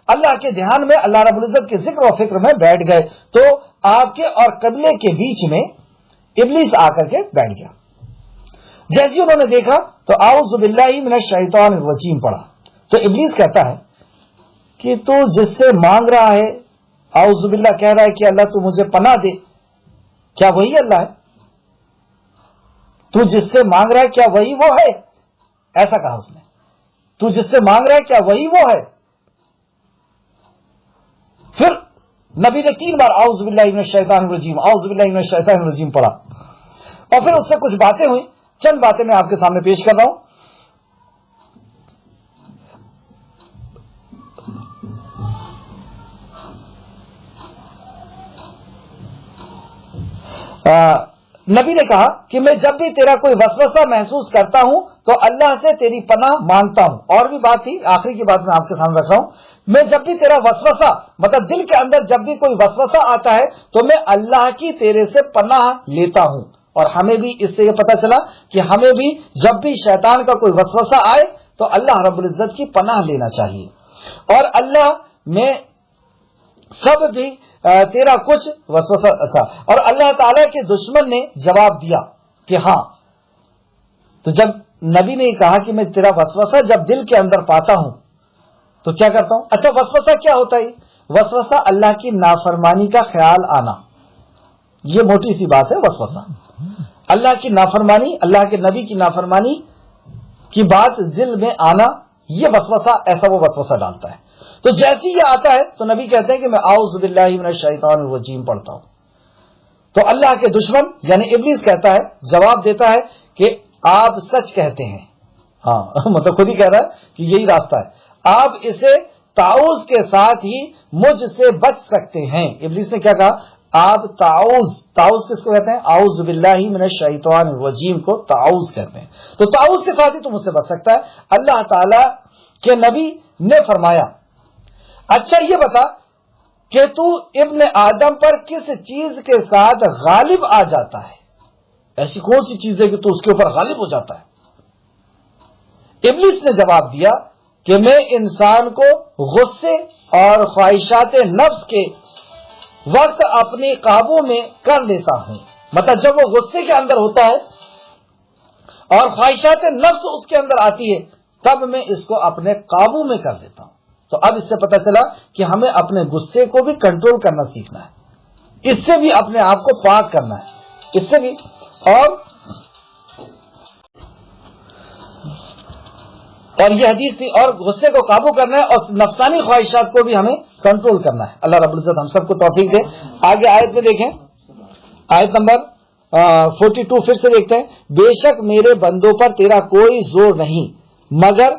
اللہ کے دھیان میں، اللہ رب العزت کے ذکر و فکر میں بیٹھ گئے، تو آپ کے اور قبلے کے بیچ میں ابلیس آ کر کے بیٹھ گیا۔ جیسے انہوں نے دیکھا تو اعوذ باللہ من الشیطان الرجیم پڑھا، تو ابلیس کہتا ہے کہ تو جس سے مانگ رہا ہے، اعوذ باللہ کہہ رہا ہے کہ اللہ تو مجھے پناہ دے، کیا وہی اللہ ہے؟ تو جس سے مانگ رہا ہے کیا وہی وہ ہے؟ ایسا کہا اس نے، تو جس سے مانگ رہا ہے کیا وہی وہ ہے؟ پھر نبی نے 3 بار اعوذ باللہ من الشیطان الرجیم، اعوذ باللہ من الشیطان الرجیم پڑھا، اور پھر اس سے کچھ باتیں ہوئی، چند باتیں میں آپ کے سامنے پیش کر رہا ہوں۔ نبی نے کہا کہ میں جب بھی تیرا کوئی وسوسہ محسوس کرتا ہوں تو اللہ سے تیری پناہ مانگتا ہوں۔ اور بھی بات تھی، آخری کی بات میں آپ کے سامنے رکھ رہا ہوں، میں جب بھی تیرا وسوسہ، مطلب دل کے اندر جب بھی کوئی وسوسہ آتا ہے تو میں اللہ کی تیرے سے پناہ لیتا ہوں۔ اور ہمیں بھی اس سے یہ پتہ چلا کہ ہمیں بھی جب بھی شیطان کا کوئی وسوسہ آئے تو اللہ رب العزت کی پناہ لینا چاہیے۔ اور اللہ میں سب بھی تیرا کچھ وسوسہ، اچھا، اور اللہ تعالیٰ کے دشمن نے جواب دیا کہ ہاں، تو جب نبی نے کہا کہ میں تیرا وسوسہ جب دل کے اندر پاتا ہوں تو کیا کرتا ہوں؟ اچھا، وسوسہ کیا ہوتا ہے؟ وسوسہ اللہ کی نافرمانی کا خیال آنا، یہ موٹی سی بات ہے۔ وسوسہ اللہ کی نافرمانی، اللہ کے نبی کی نافرمانی کی بات دل میں آنا، یہ وسوسہ، ایسا وہ وسوسہ ڈالتا ہے۔ تو جیسے یہ آتا ہے تو نبی کہتے ہیں کہ میں اعوذ باللہ من الشیطان الرجیم پڑھتا ہوں، تو اللہ کے دشمن یعنی ابلیس کہتا ہے، جواب دیتا ہے کہ آپ سچ کہتے ہیں، ہاں مطلب خود ہی کہہ رہا ہے کہ یہی راستہ ہے، آپ اسے تعوذ کے ساتھ ہی مجھ سے بچ سکتے ہیں۔ ابلیس نے کیا کہا؟ آپ تعوذ کس کو کہتے ہیں؟ اعوذ باللہ من الشیطان الرجیم کو تعوذ کہتے ہیں، تو تعوذ کے ساتھ ہی تم مجھ سے بچ سکتا ہے۔ اللہ تعالی کے نبی نے فرمایا، اچھا یہ بتا کہ تو ابن آدم پر کس چیز کے ساتھ غالب آ جاتا ہے؟ ایسی کون سی چیز ہے کہ تو اس کے اوپر غالب ہو جاتا ہے؟ ابلیس نے جواب دیا کہ میں انسان کو غصے اور خواہشات نفس کے وقت اپنے قابو میں کر لیتا ہوں، مطلب جب وہ غصے کے اندر ہوتا ہے اور خواہشات نفس اس کے اندر آتی ہے تب میں اس کو اپنے قابو میں کر لیتا ہوں۔ تو اب اس سے پتہ چلا کہ ہمیں اپنے غصے کو بھی کنٹرول کرنا سیکھنا ہے، اس سے بھی اپنے آپ کو پاک کرنا ہے، اس سے بھی، اور یہ حدیث تھی، اور غصے کو قابو کرنا ہے اور نفسانی خواہشات کو بھی ہمیں کنٹرول کرنا ہے۔ اللہ رب العزت ہم سب کو توفیق دے۔ آگے آیت میں دیکھیں، آیت نمبر 42 پھر سے دیکھتے ہیں، بے شک میرے بندوں پر تیرا کوئی زور نہیں مگر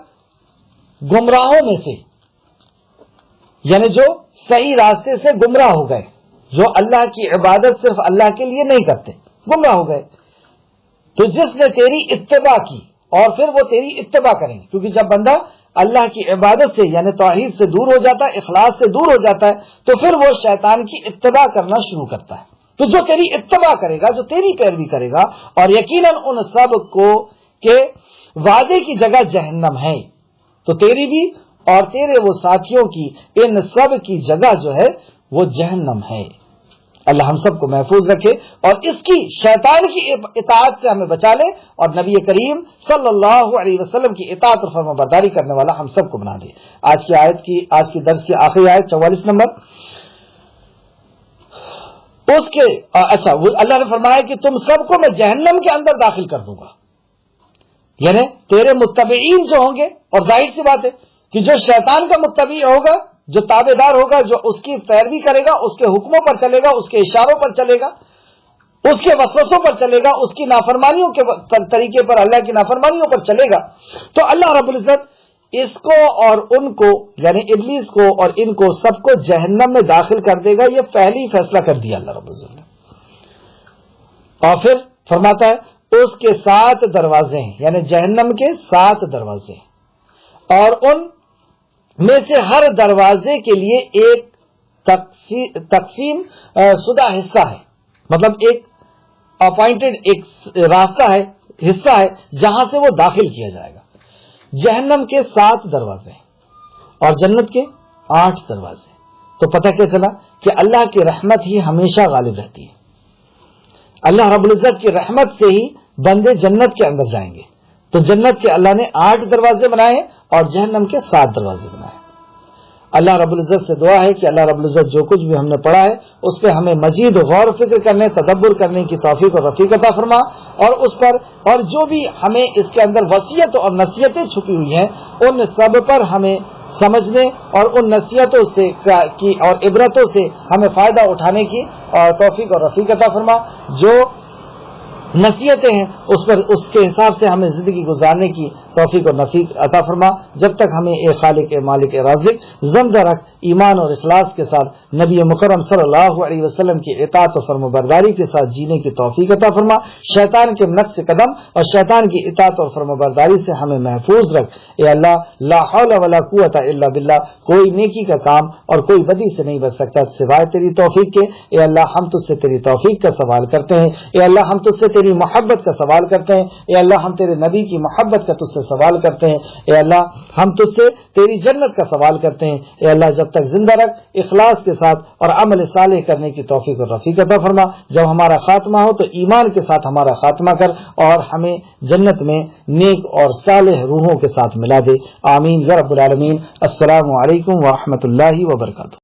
گمراہوں میں سے، یعنی جو صحیح راستے سے گمراہ ہو گئے، جو اللہ کی عبادت صرف اللہ کے لیے نہیں کرتے، گمراہ ہو گئے، تو جس نے تیری اتباع کی، اور پھر وہ تیری اتباع کریں گے، کیونکہ جب بندہ اللہ کی عبادت سے یعنی توحید سے دور ہو جاتا ہے، اخلاص سے دور ہو جاتا ہے، تو پھر وہ شیطان کی اتباع کرنا شروع کرتا ہے۔ تو جو تیری اتباع کرے گا، جو تیری پیروی کرے گا، اور یقیناً ان سب کو کہ وعدے کی جگہ جہنم ہے، تو تیری بھی اور تیرے وہ ساتھیوں کی، ان سب کی جگہ جو ہے وہ جہنم ہے۔ اللہ ہم سب کو محفوظ رکھے اور اس کی شیطان کی اطاعت سے ہمیں بچا لے، اور نبی کریم صلی اللہ علیہ وسلم کی اطاعت اور فرمانبرداری کرنے والا ہم سب کو بنا دے۔ آج کی درس کی آخری آیت 44 نمبر، اس کے اچھا اللہ نے فرمایا کہ تم سب کو میں جہنم کے اندر داخل کر دوں گا، یعنی تیرے متبعین جو ہوں گے، اور ظاہر سی بات ہے کہ جو شیطان کا متبع ہوگا، جو تابع دار ہوگا، جو اس کی پیروی کرے گا، اس کے حکموں پر چلے گا، اس کے اشاروں پر چلے گا، اس کے وسوسوں پر چلے گا، اس کی نافرمانیوں کے طریقے پر، اللہ کی نافرمانیوں پر چلے گا، تو اللہ رب العزت اس کو اور ان کو یعنی ابلیس کو اور ان کو سب کو جہنم میں داخل کر دے گا۔ یہ پہلی فیصلہ کر دیا اللہ رب العزت نے، اور پھر فرماتا ہے اس کے 7 دروازے ہیں، یعنی جہنم کے 7 دروازے، اور ان میں سے ہر دروازے کے لیے ایک تقسیم شدہ حصہ ہے، مطلب ایک اپوائنٹڈ ایک راستہ ہے، حصہ ہے جہاں سے وہ داخل کیا جائے گا۔ جہنم کے 7 دروازے اور جنت کے 8 دروازے، تو پتہ کیا چلا کہ اللہ کی رحمت ہی ہمیشہ غالب رہتی ہے۔ اللہ رب العزت کی رحمت سے ہی بندے جنت کے اندر جائیں گے، تو جنت کے اللہ نے 8 دروازے بنائے اور جہنم کے 7 دروازے بنائے۔ اللہ رب العزت سے دعا ہے کہ اللہ رب العزت جو کچھ بھی ہم نے پڑھا ہے اس پہ ہمیں مزید غور و فکر کرنے، تدبر کرنے کی توفیق اور رفیق عطا فرما، اور اس پر اور جو بھی ہمیں اس کے اندر وصیت اور نصیحتیں چھپی ہوئی ہیں ان سب پر ہمیں سمجھنے اور ان نصیحتوں سے اور عبرتوں سے ہمیں فائدہ اٹھانے کی توفیق اور رفیق عطا فرما۔ جو نصیحتیں ہیں اس کے حساب سے ہمیں زندگی گزارنے کی توفیق اور نفیق عطا فرما۔ جب تک ہمیں اے خالق اے مالک اے رازق زندہ رکھ، ایمان اور اخلاص کے ساتھ نبی مکرم صلی اللہ علیہ وسلم کی اطاعت و فرمانبرداری کے ساتھ جینے کی توفیق عطا فرما۔ شیطان کے نقش قدم اور شیطان کی اطاعت اور فرمانبرداری سے ہمیں محفوظ رکھ۔ اے اللہ، لا حول ولا قوت الا باللہ، کوئی نیکی کا کام اور کوئی بدی سے نہیں بچ سکتا سوائے تیری توفیق کے۔ اے اللہ، ہم تجھ سے تیری توفیق کا سوال کرتے ہیں۔ اے اللہ، ہم تجھ سے تیری محبت کا سوال کرتے ہیں۔ اے اللہ، ہم تیرے نبی کی محبت کا تجھ سے سوال کرتے ہیں۔ اے اللہ، ہم تجھ سے تیری جنت کا سوال کرتے ہیں۔ اے اللہ، جب تک زندہ رکھ، اخلاص کے ساتھ اور عمل صالح کرنے کی توفیق اور رفیق عطا فرما۔ جب ہمارا خاتمہ ہو تو ایمان کے ساتھ ہمارا خاتمہ کر اور ہمیں جنت میں نیک اور صالح روحوں کے ساتھ ملا دے۔ آمین یا رب العالمین۔ السلام علیکم ورحمۃ اللہ وبرکاتہ۔